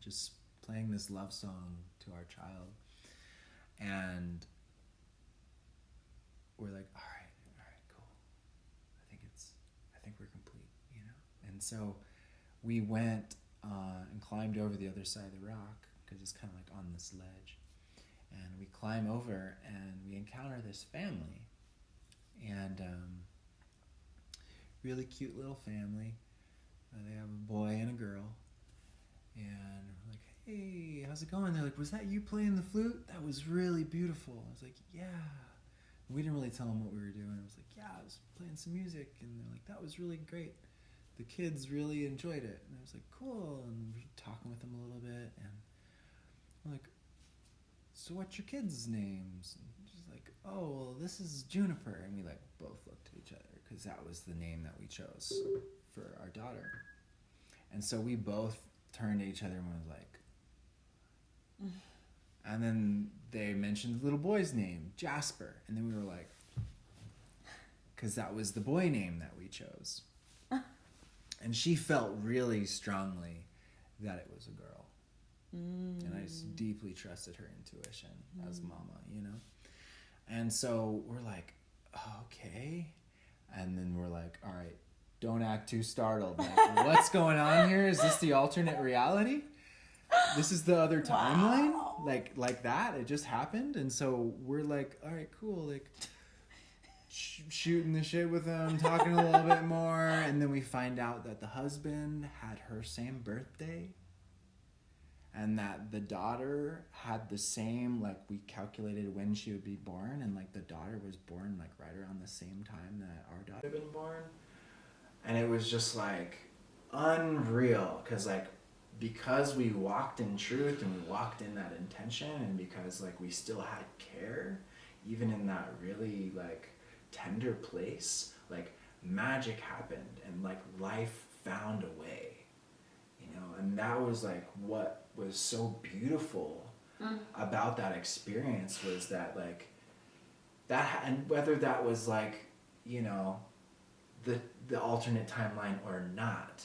just playing this love song to our child. And we're like, all right, cool. I think we're complete, you know? And so we went and climbed over the other side of the rock, because it's kind of like on this ledge. And we climb over and we encounter this family. And really cute little family. They have a boy and a girl. And we're like, hey, how's it going? They're like, was that you playing the flute? That was really beautiful. I was like, yeah. And we didn't really tell them what we were doing. I was like, yeah, I was playing some music. And they're like, that was really great. The kids really enjoyed it. And I was like, cool. And we're talking with them a little bit. And I'm like, so what's your kids' names? And she's like, oh, well, this is Juniper. And we like both looked at each other because that was the name that we chose for our daughter. And so we both turned to each other and was like, and then they mentioned the little boy's name, Jasper. And then we were like, because that was the boy name that we chose. And she felt really strongly that it was a girl. And I just deeply trusted her intuition as mama, you know? And so we're like, okay. And then we're like, all right, don't act too startled. Like, what's going on here? Is this the alternate reality? This is the other timeline? Wow. Like that? It just happened? And so we're like, all right, cool. Like, shooting the shit with them, talking a little bit more. And then we find out that the husband had her same birthday. And that the daughter had the same, like, we calculated when she would be born. And, like, the daughter was born, like, right around the same time that our daughter had been born. And it was just, like, unreal. Because we walked in truth and we walked in that intention. And because, like, we still had care, even in that really, like, tender place, like, magic happened. And, like, life found a way. You know, and that was like what was so beautiful about that experience was that like that, and whether that was like, you know, the alternate timeline or not,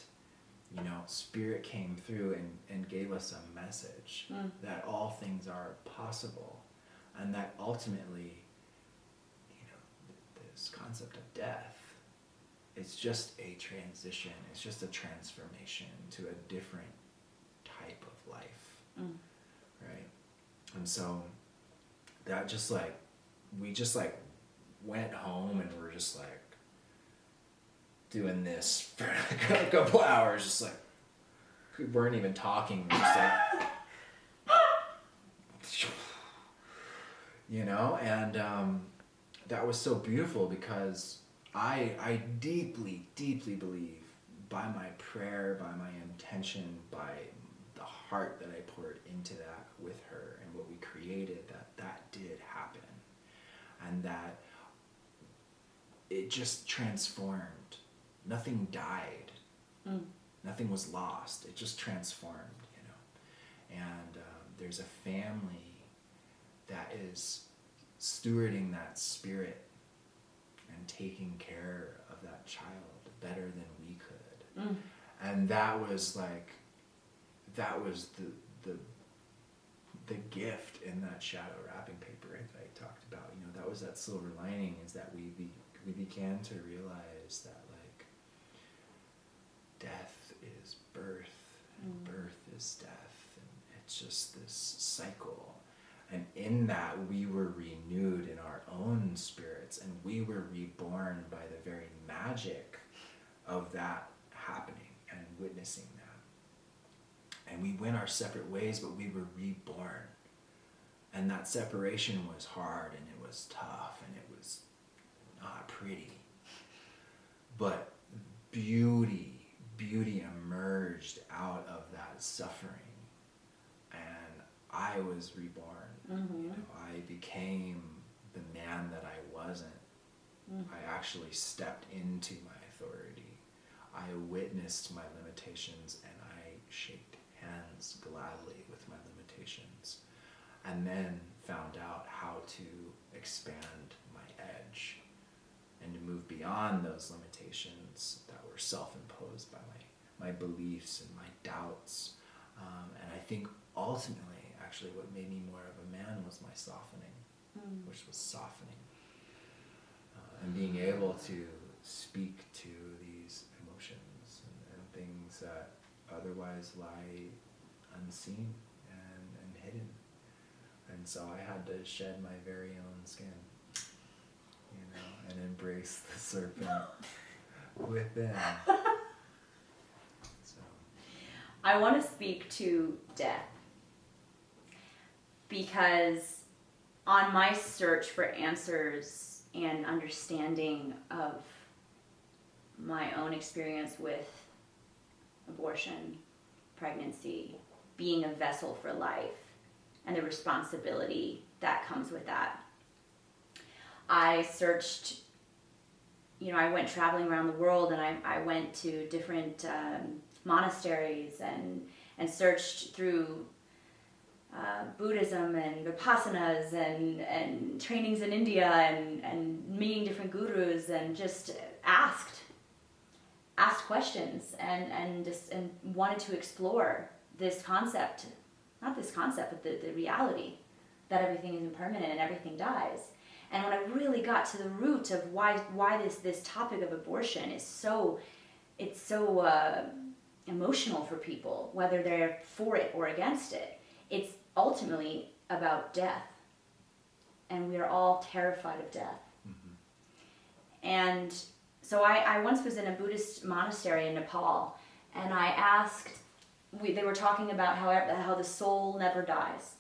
you know, spirit came through and gave us a message that all things are possible, and that ultimately, you know, this concept of death, it's just a transition. It's just a transformation to a different type of life, right? And so that just like, we just like went home and we're just like doing this for like a couple hours, just like, we weren't even talking. We were just like, you know, and that was so beautiful because I deeply, deeply believe by my prayer, by my intention, by the heart that I poured into that with her and what we created, that did happen. And that it just transformed. Nothing died. Nothing was lost. It just transformed, you know. And there's a family that is stewarding that spirit and taking care of that child better than we could. And that was like, that was the gift in that shadow wrapping paper that I talked about. You know, that was that silver lining, is that we began to realize that like death is birth and birth is death, and it's just this cycle. And in that, we were renewed in our own spirits, and we were reborn by the very magic of that happening and witnessing that. And we went our separate ways, but we were reborn. And that separation was hard, and it was tough, and it was not pretty. But beauty emerged out of that suffering. And I was reborn. You know, I became the man that I wasn't. I actually stepped into my authority. I witnessed my limitations, and I shaked hands gladly with my limitations, and then found out how to expand my edge and to move beyond those limitations that were self-imposed by my beliefs and my doubts. And I think ultimately, actually, what made me more of a man was my softening, which was softening. And being able to speak to these emotions and things that otherwise lie unseen and hidden. And so I had to shed my very own skin, you know, and embrace the serpent within. So I want to speak to death because on my search for answers and understanding of my own experience with abortion, pregnancy, being a vessel for life, and the responsibility that comes with that, I searched, I went traveling around the world, and I went to different monasteries and searched through Buddhism and Vipassanas and trainings in India and meeting different gurus, and just asked questions and wanted to explore this concept, not this concept, but the reality that everything is impermanent and everything dies. And when I really got to the root of why this topic of abortion is so emotional for people, whether they're for it or against it, it's ultimately about death. And we are all terrified of death. Mm-hmm. And so I once was in a Buddhist monastery in Nepal, and I asked, they were talking about how the soul never dies.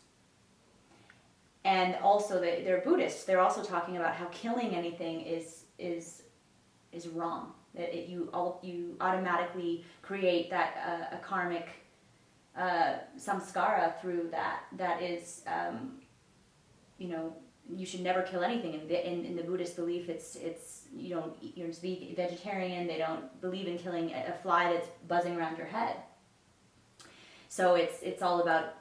And also, they're Buddhists. They're also talking about how killing anything is wrong. That you automatically create that a karmic samskara through that. That is, you should never kill anything. In the Buddhist belief, it's you're vegetarian. They don't believe in killing a fly that's buzzing around your head. So it's all about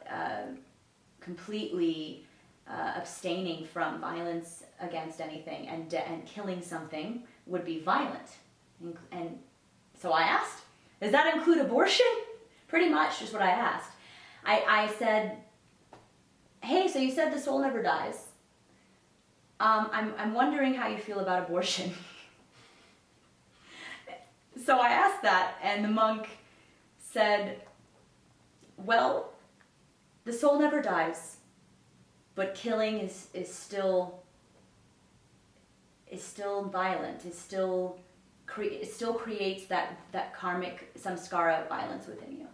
completely abstaining from violence against anything, and killing something would be violent. And so I asked, does that include abortion? Pretty much is what I asked. I said, hey, so you said the soul never dies. I'm wondering how you feel about abortion. So I asked that, and the monk said, well, the soul never dies, but killing is still violent. It still creates that karmic samskara of violence within you.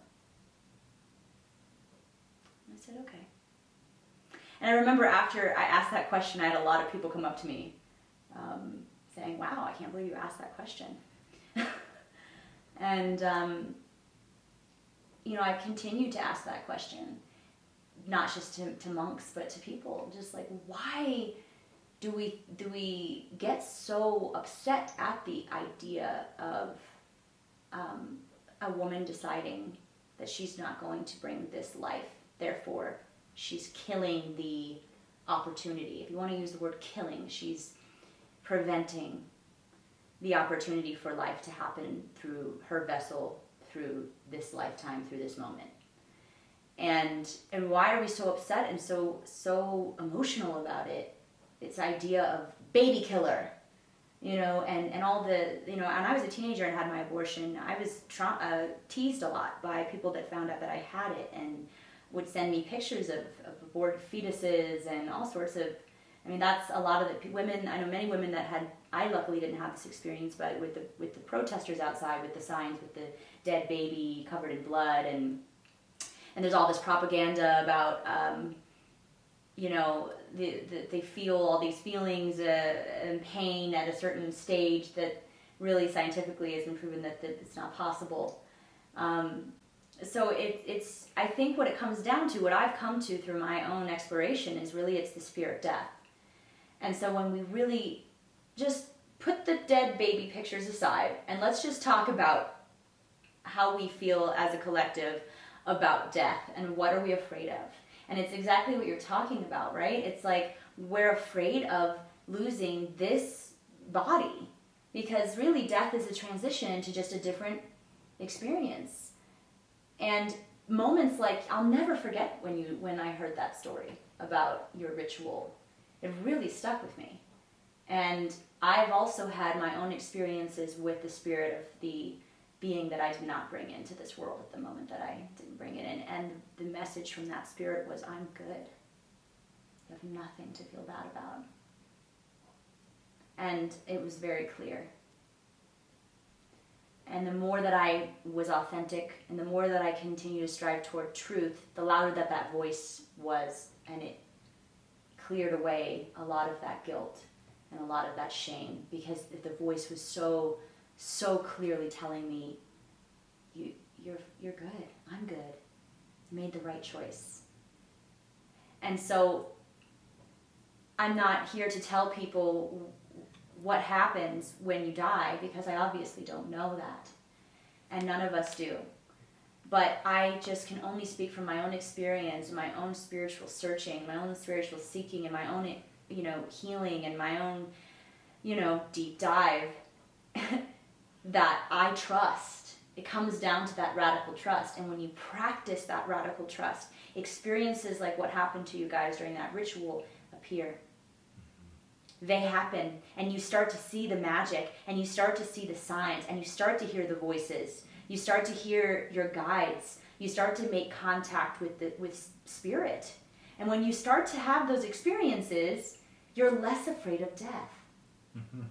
And I said, okay. And I remember after I asked that question, I had a lot of people come up to me saying, wow, I can't believe you asked that question. And, I continued to ask that question, not just to monks, but to people. Just like, why do we get so upset at the idea of a woman deciding that she's not going to bring this life, therefore she's killing the opportunity. If you want to use the word killing, she's preventing the opportunity for life to happen through her vessel, through this lifetime, through this moment. And why are we so upset and so emotional about it? It's idea of baby killer, and all the, and I was a teenager and had my abortion. I was teased a lot by people that found out that I had it and would send me pictures of aborted fetuses and all sorts of, that's a lot of the women. I know many women that had, I luckily didn't have this experience, but with the protesters outside, with the signs, with the dead baby covered in blood, and there's all this propaganda about, they feel all these feelings and pain at a certain stage that really scientifically has been proven that it's not possible. So it's I think what it comes down to, what I've come to through my own exploration, is really it's this fear of death. And so when we really just put the dead baby pictures aside and let's just talk about how we feel as a collective about death and what are we afraid of. And it's exactly what you're talking about, right? It's like we're afraid of losing this body because really death is a transition into just a different experience. And moments like, I'll never forget when I heard that story about your ritual. It really stuck with me. And I've also had my own experiences with the spirit of the being that I did not bring into this world at the moment that I didn't bring it in. And the message from that spirit was, I'm good. You have nothing to feel bad about. And it was very clear. And the more that I was authentic and the more that I continued to strive toward truth, the louder that voice was, and it cleared away a lot of that guilt and a lot of that shame, because the voice was so clearly telling me, you're good, I'm good, I made the right choice. And so I'm not here to tell people what happens when you die, because I obviously don't know that, and none of us do. But I just can only speak from my own experience, my own spiritual searching, my own spiritual seeking, and my own, healing, and my own, deep dive that I trust. It comes down to that radical trust. And when you practice that radical trust, experiences like what happened to you guys during that ritual appear. They happen, and you start to see the magic, and you start to see the signs, and you start to hear the voices. You start to hear your guides. You start to make contact with spirit. And when you start to have those experiences, you're less afraid of death. Mm-hmm.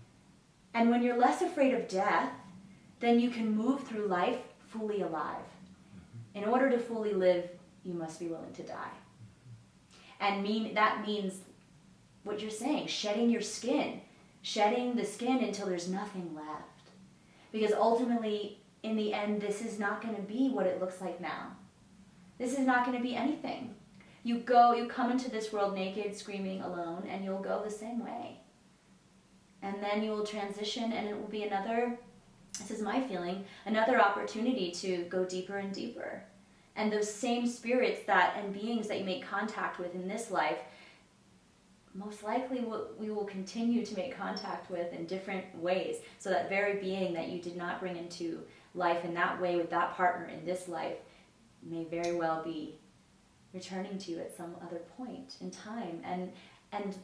And when you're less afraid of death, then you can move through life fully alive. Mm-hmm. In order to fully live, you must be willing to die. And that means what you're saying, shedding your skin, shedding the skin until there's nothing left. Because ultimately, in the end, this is not going to be what it looks like now. This is not going to be anything. You come into this world naked, screaming, alone, and you'll go the same way. And then you will transition, and it will be another, this is my feeling, another opportunity to go deeper and deeper. And those same spirits and beings that you make contact with in this life, most likely we will continue to make contact with in different ways. So that very being that you did not bring into life in that way with that partner in this life may very well be returning to you at some other point in time. And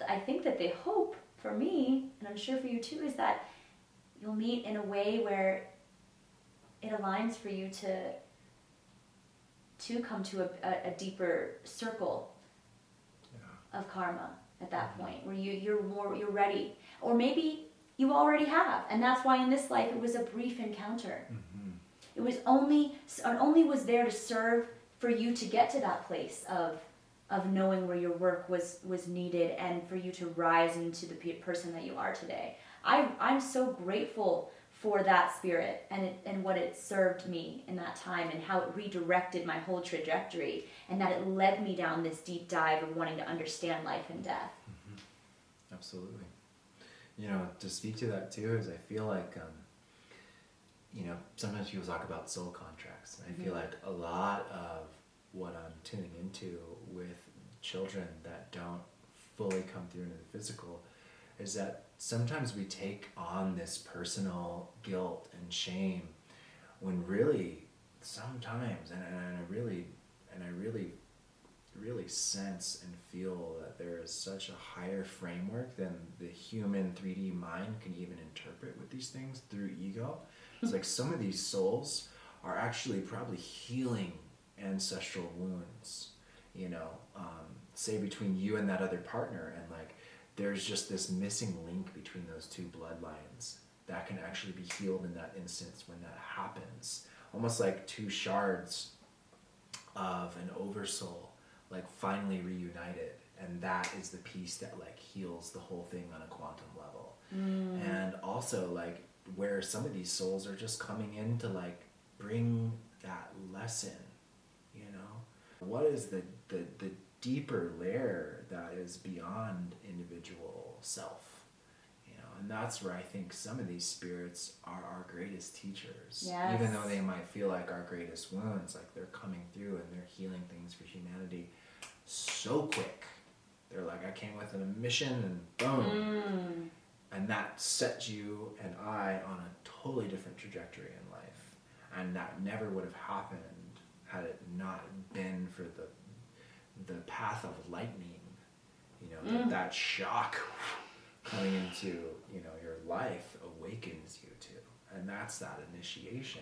I think that the hope for me, and I'm sure for you too, is that you'll meet in a way where it aligns for you to come to a deeper circle of karma at that point, where you're ready, or maybe you already have, and that's why in this life it was a brief encounter. Mm-hmm. It was only was there to serve for you to get to that place of knowing where your work was needed, and for you to rise into the person that you are today. I'm so grateful for that spirit and what it served me in that time, and how it redirected my whole trajectory, and that it led me down this deep dive of wanting to understand life and death. Mm-hmm. Absolutely. To speak to that too, is I feel like, sometimes people talk about soul contracts, and I feel like a lot of what I'm tuning into with children that don't fully come through into the physical is that sometimes we take on this personal guilt and shame, when really sometimes, and I really sense and feel that there is such a higher framework than the human 3D mind can even interpret with these things through ego. It's like some of these souls are actually probably healing ancestral wounds, say between you and that other partner, and like there's just this missing link between those two bloodlines that can actually be healed in that instance when that happens. Almost like two shards of an oversoul, like finally reunited, and that is the piece that like heals the whole thing on a quantum level. And also like where some of these souls are just coming in to like bring that lesson, what is the deeper layer that is beyond individual self, and that's where I think some of these spirits are our greatest teachers. Yes. Even though they might feel like our greatest wounds, like they're coming through and they're healing things for humanity so quick. They're like, I came with a mission, and boom. And that sets you and I on a totally different trajectory in life, and that never would have happened had it not been for the path of lightning, that shock coming into, your life awakens you to. And that's that initiation.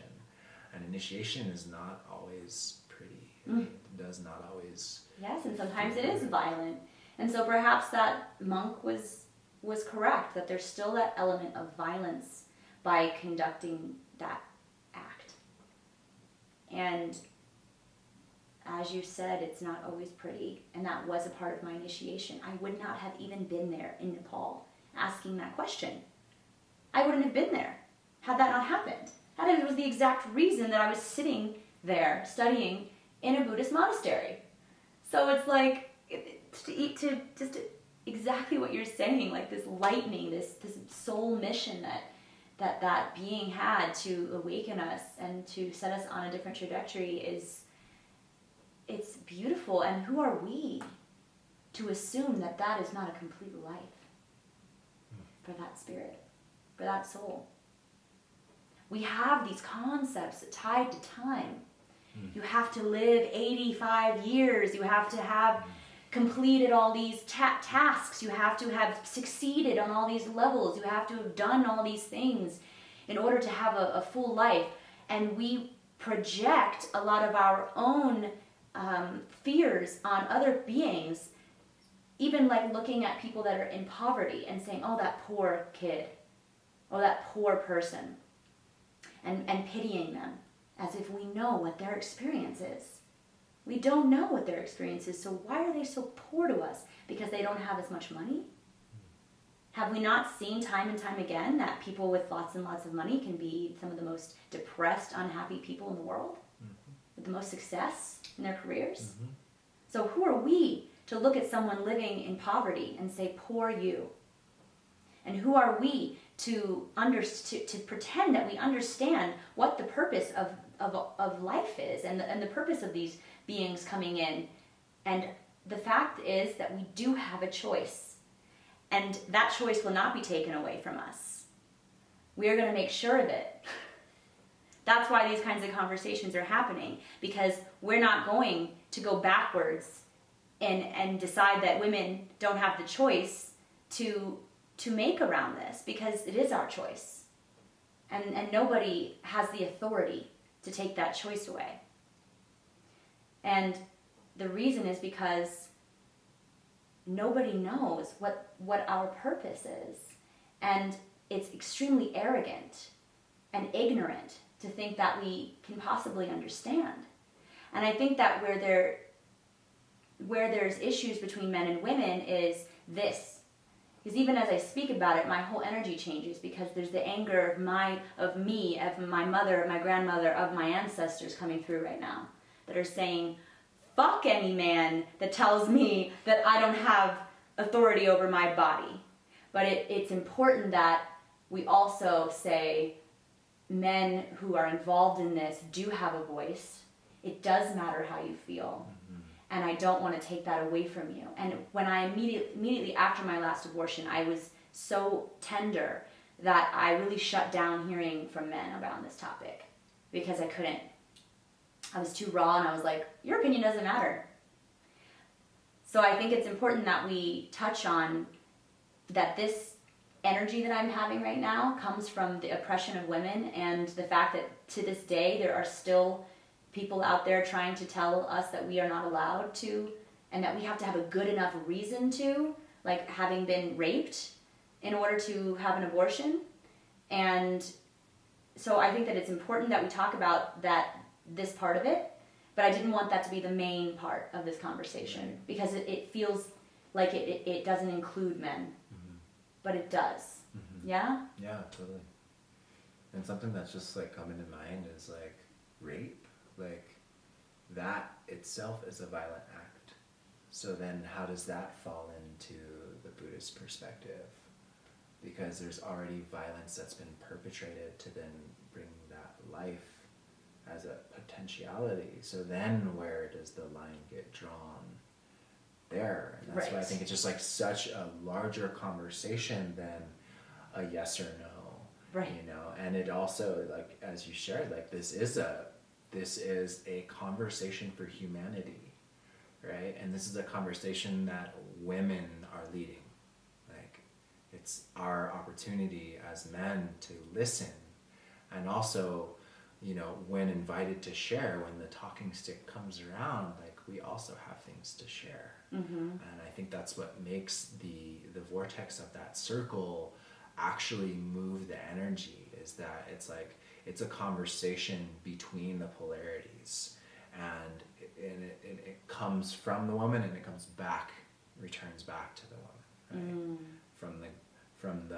And initiation is not always pretty. It does not always... Yes, and sometimes it is violent. And so perhaps that monk was correct, that there's still that element of violence by conducting that And as you said, it's not always pretty. And that was a part of my initiation. I would not have even been there in Nepal asking that question. I wouldn't have been there had that not happened. That was the exact reason that I was sitting there studying in a Buddhist monastery. So it's like, exactly what you're saying, like this lightning, this soul mission that being had to awaken us and to set us on a different trajectory it's beautiful. And who are we to assume that that is not a complete life for that spirit, for that soul? We have these concepts tied to time. You have to live 85 years. You have to have completed all these tasks. You have to have succeeded on all these levels. You have to have done all these things in order to have a full life. And we project a lot of our own fears on other beings, even like looking at people that are in poverty and saying, oh, that poor kid, oh, that poor person, and pitying them as if we know what their experience is. We don't know what their experience is, so why are they so poor to us? Because they don't have as much money? Have we not seen time and time again that people with lots and lots of money can be some of the most depressed, unhappy people in the world? With the most success in their careers? So who are we to look at someone living in poverty and say, poor you? And who are we to pretend that we understand what the purpose of life is and the purpose of these beings coming in? And the fact is that we do have a choice, and that choice will not be taken away from us. We are going to make sure of it. That's why these kinds of conversations are happening, because we're not going to go backwards and decide that women don't have the choice to make around this, because it is our choice. And nobody has the authority to take that choice away. And the reason is because nobody knows what our purpose is. And it's extremely arrogant and ignorant to think that we can possibly understand. And I think that where there's issues between men and women is this. Because even as I speak about it, my whole energy changes, because there's the anger of me, of my mother, of my grandmother, of my ancestors coming through right now, that are saying, fuck any man that tells me that I don't have authority over my body. But it's important that we also say men who are involved in this do have a voice. It does matter how you feel. And I don't want to take that away from you. And when I immediately after my last abortion, I was so tender that I really shut down hearing from men about this topic, because I couldn't. I was too raw, and I was like, your opinion doesn't matter. So I think it's important that we touch on that this energy that I'm having right now comes from the oppression of women, and the fact that to this day there are still people out there trying to tell us that we are not allowed to, and that we have to have a good enough reason to, like having been raped, in order to have an abortion. And so I think that it's important that we talk about this part of it, but I didn't want that to be the main part of this conversation, because it feels like it doesn't include men, but it does. Yeah? Yeah, totally. And something that's just like coming to mind is like rape. Like, that itself is a violent act. So then how does that fall into the Buddhist perspective? Because there's already violence that's been perpetrated to then bring that life as a potentiality. So then where does the line get drawn there? And that's why I think it's just like such a larger conversation than a yes or no. Right. You know, and it also, like, as you shared, like, this is a conversation for humanity, right? And this is a conversation that women are leading. Like, it's our opportunity as men to listen, and also, you know, when invited to share, when the talking stick comes around, like, we also have things to share. And I think that's what makes the vortex of that circle actually move the energy, is that it's like, it's a conversation between the polarities. ways, and it comes from the woman, and it returns back to the woman, right? From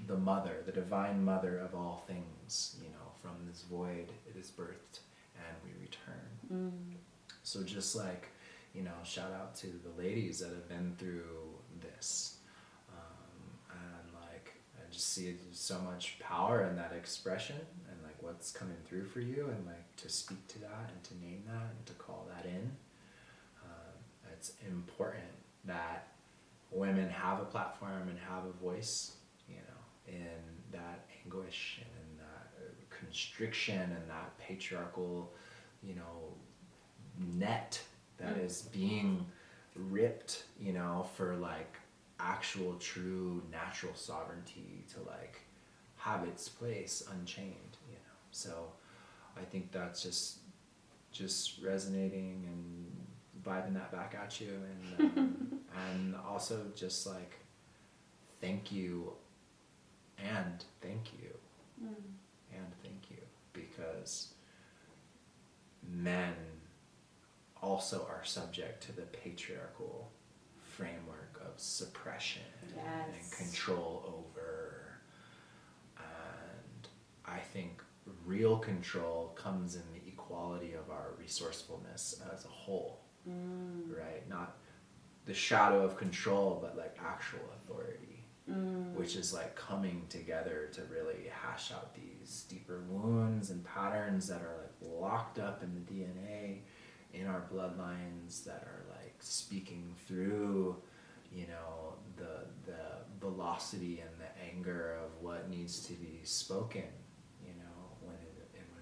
the mother, the divine mother of all things, from this void it is birthed, and we return. So just like, shout out to the ladies that have been through this, and like, I just see so much power in that expression, and like what's coming through for you, and like to speak to that and to name that and to call that in. It's important that women have a platform and have a voice, in that anguish and in that constriction and that patriarchal, net that is being ripped, for like actual true natural sovereignty to like have its place unchained, So I think that's just resonating and vibing that back at you, and and also just like thank you and thank you and thank you, because men also are subject to the patriarchal framework of suppression and control over, and I think real control comes in the equality of our resourcefulness as a whole, right? Not the shadow of control, but like actual authority, which is like coming together to really hash out these deeper wounds and patterns that are like locked up in the DNA, in our bloodlines, that are like speaking through, the velocity and the anger of what needs to be spoken, when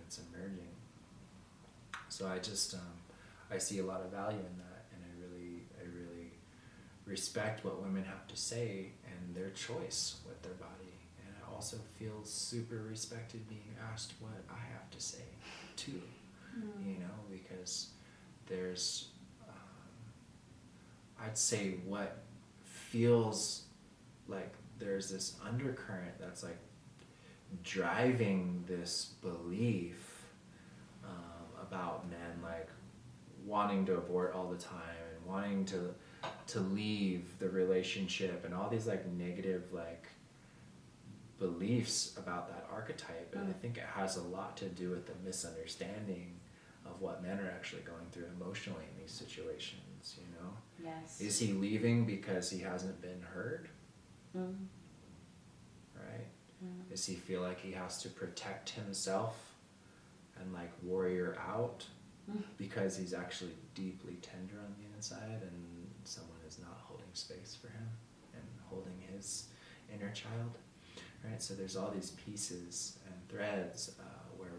it's emerging. So I just I see a lot of value in that, and I really respect what women have to say and their choice with their body, and I also feel super respected being asked what I have to say too, because there's I'd say what feels like there's this undercurrent that's like driving this belief about men like wanting to abort all the time and wanting to leave the relationship, and all these like negative like beliefs about that archetype. And I think it has a lot to do with the misunderstanding of what men are actually going through emotionally in these situations, Yes. Is he leaving because he hasn't been heard? Right? Does he feel like he has to protect himself and like warrior out because he's actually deeply tender on the inside, and someone is not holding space for him and holding his inner child? Right? So there's all these pieces and threads where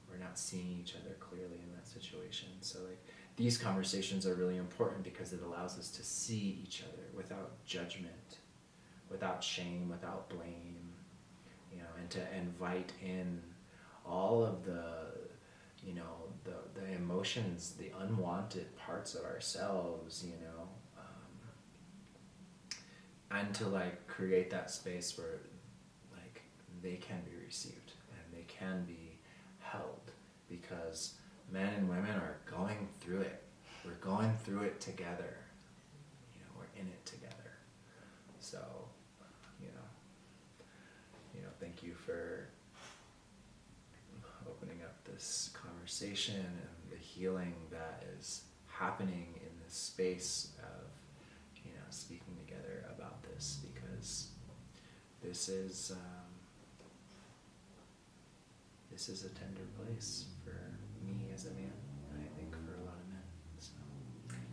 we're not seeing each other clearly in that situation. So like these conversations are really important because it allows us to see each other without judgment, without shame, without blame, and to invite in all of the emotions, the unwanted parts of ourselves, and to like create that space where like they can be received and they can be held, because men and women are going through it. We're going through it together. We're in it together. So, thank you for opening up this conversation and the healing that is happening in this space of, speaking together about this, because this is a tender place for me as a man, and I think for a lot of men. So.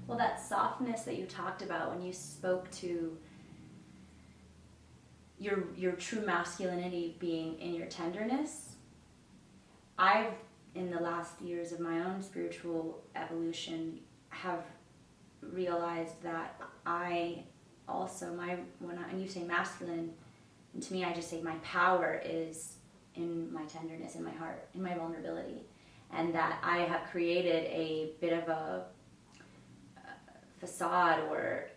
Well, that softness that you talked about when you spoke to your true masculinity being in your tenderness, I've, in the last years of my own spiritual evolution, have realized that I also, when you say masculine, and to me I just say my power is in my tenderness, in my heart, in my vulnerability, and that I have created a bit of a facade, or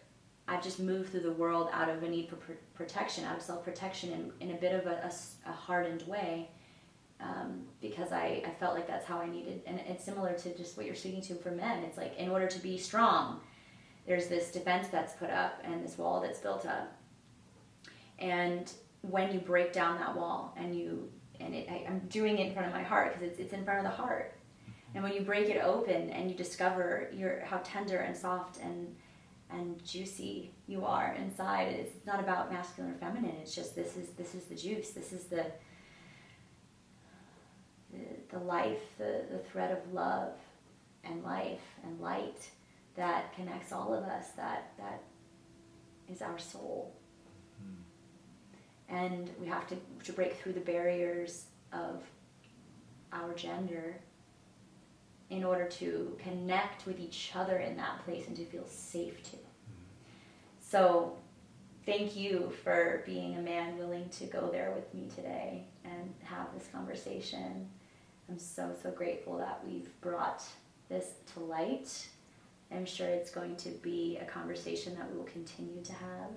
I've just moved through the world out of a need for protection, out of self-protection, in a bit of a hardened way, because I felt like that's how I needed, and it's similar to just what you're speaking to for men. It's like, in order to be strong, there's this defense that's put up and this wall that's built up. And when you break down that wall, I'm doing it in front of my heart because it's in front of the heart. And when you break it open and you discover how tender and soft and juicy you are inside, it's not about masculine or feminine. It's just this is the juice. This is the life, the thread of love and life and light that connects all of us. That is our soul. And we have to break through the barriers of our gender in order to connect with each other in that place and to feel safe too. So thank you for being a man willing to go there with me today and have this conversation. I'm so, so grateful that we've brought this to light. I'm sure it's going to be a conversation that we will continue to have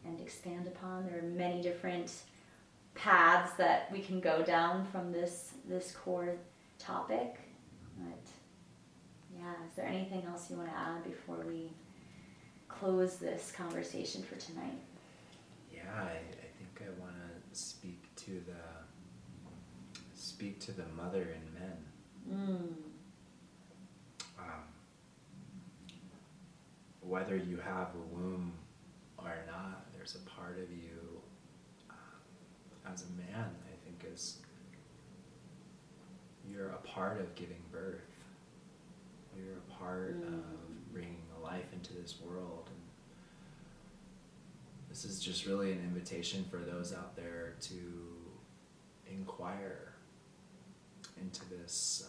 and expand upon. There are many different paths that we can go down from this core topic. But yeah, is there anything else you want to add before we close this conversation for tonight? Yeah, I think I want to speak to the mother in men. Whether you have a womb or not, there's a part of you as a man, I think, you're a part of giving birth. You're a part of bringing a life into this world. And this is just really an invitation for those out there to inquire into this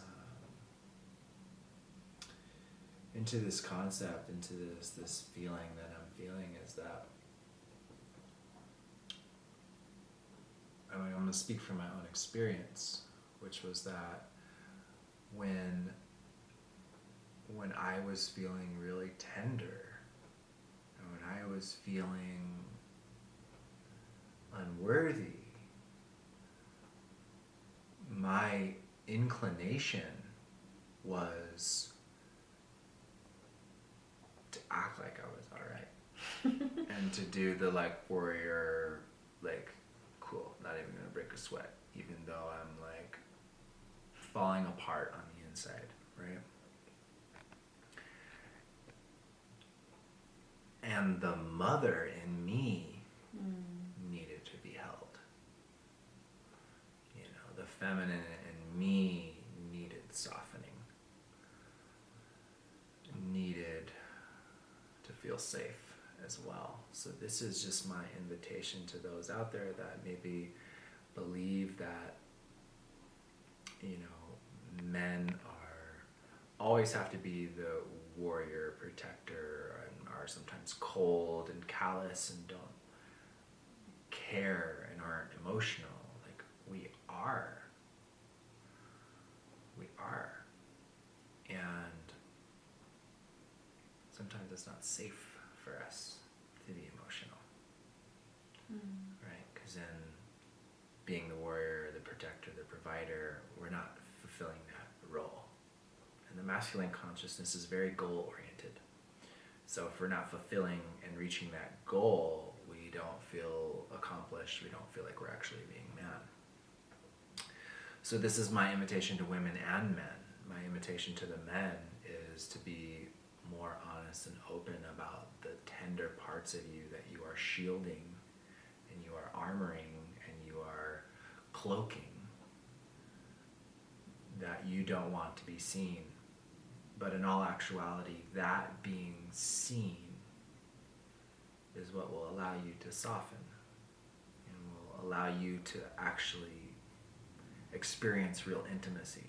concept, into this feeling that I'm feeling, is that I'm going to speak from my own experience, which was that when I was feeling really tender, and when I was feeling unworthy, my inclination was to act like I was alright and to do the warrior, cool, not even gonna break a sweat, even though I'm falling apart on the inside, right? And the mother in me needed to be held. The feminine in me needed softening, needed to feel safe as well. So this is just my invitation to those out there that maybe believe that, men always have to be the warrior protector and are sometimes cold and callous and don't care and aren't emotional. We are. And sometimes it's not safe for us to be emotional. Right? Because in being the warrior, the protector, the provider, we're not fulfilling that role. And the masculine consciousness is very goal-oriented. So if we're not fulfilling and reaching that goal, we don't feel accomplished. We don't feel like we're actually being man. So this is my invitation to women and men. My invitation to the men is to be more honest and open about the tender parts of you that you are shielding and you are armoring and you are cloaking, that you don't want to be seen. But in all actuality, that being seen is what will allow you to soften and will allow you to actually experience real intimacy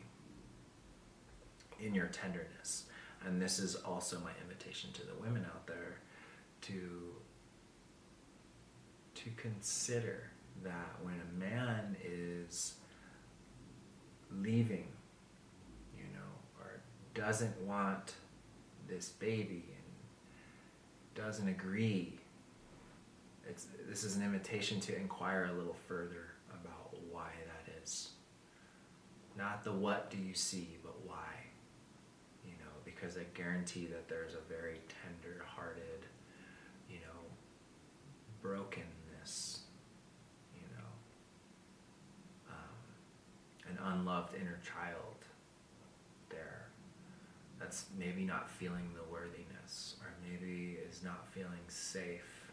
in your tenderness. And this is also my invitation to the women out there to consider that when a man is leaving, or doesn't want this baby and doesn't agree, this is an invitation to inquire a little further about why that is. not the what do you see, but why. You know, because I guarantee that there's a very tender-hearted, you know, brokenness, you know, an unloved inner child there that's maybe not feeling the worthiness, or maybe is not feeling safe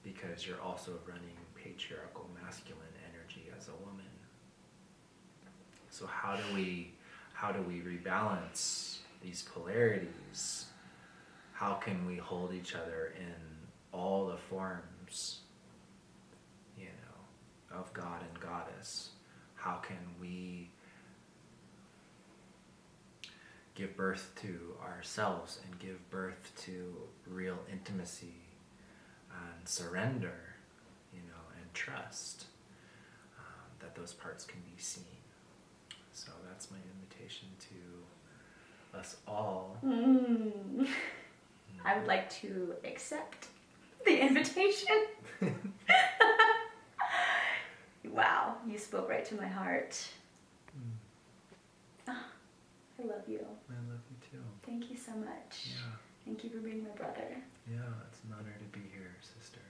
because you're also running patriarchal masculine energy as a woman. So how do we rebalance these polarities? How can we hold each other in all the forms, you know, of God and Goddess? How can we give birth to ourselves and give birth to real intimacy and surrender, you know, and trust that those parts can be seen. So that's my invitation to us all. I would like to accept the invitation. Wow, you spoke right to my heart. Oh, I love you. I love you too. Thank you so much. Yeah. Thank you for being my brother. Yeah, it's an honor to be here, sister.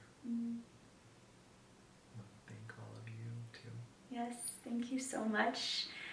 Thank all of you too. Yes, thank you so much.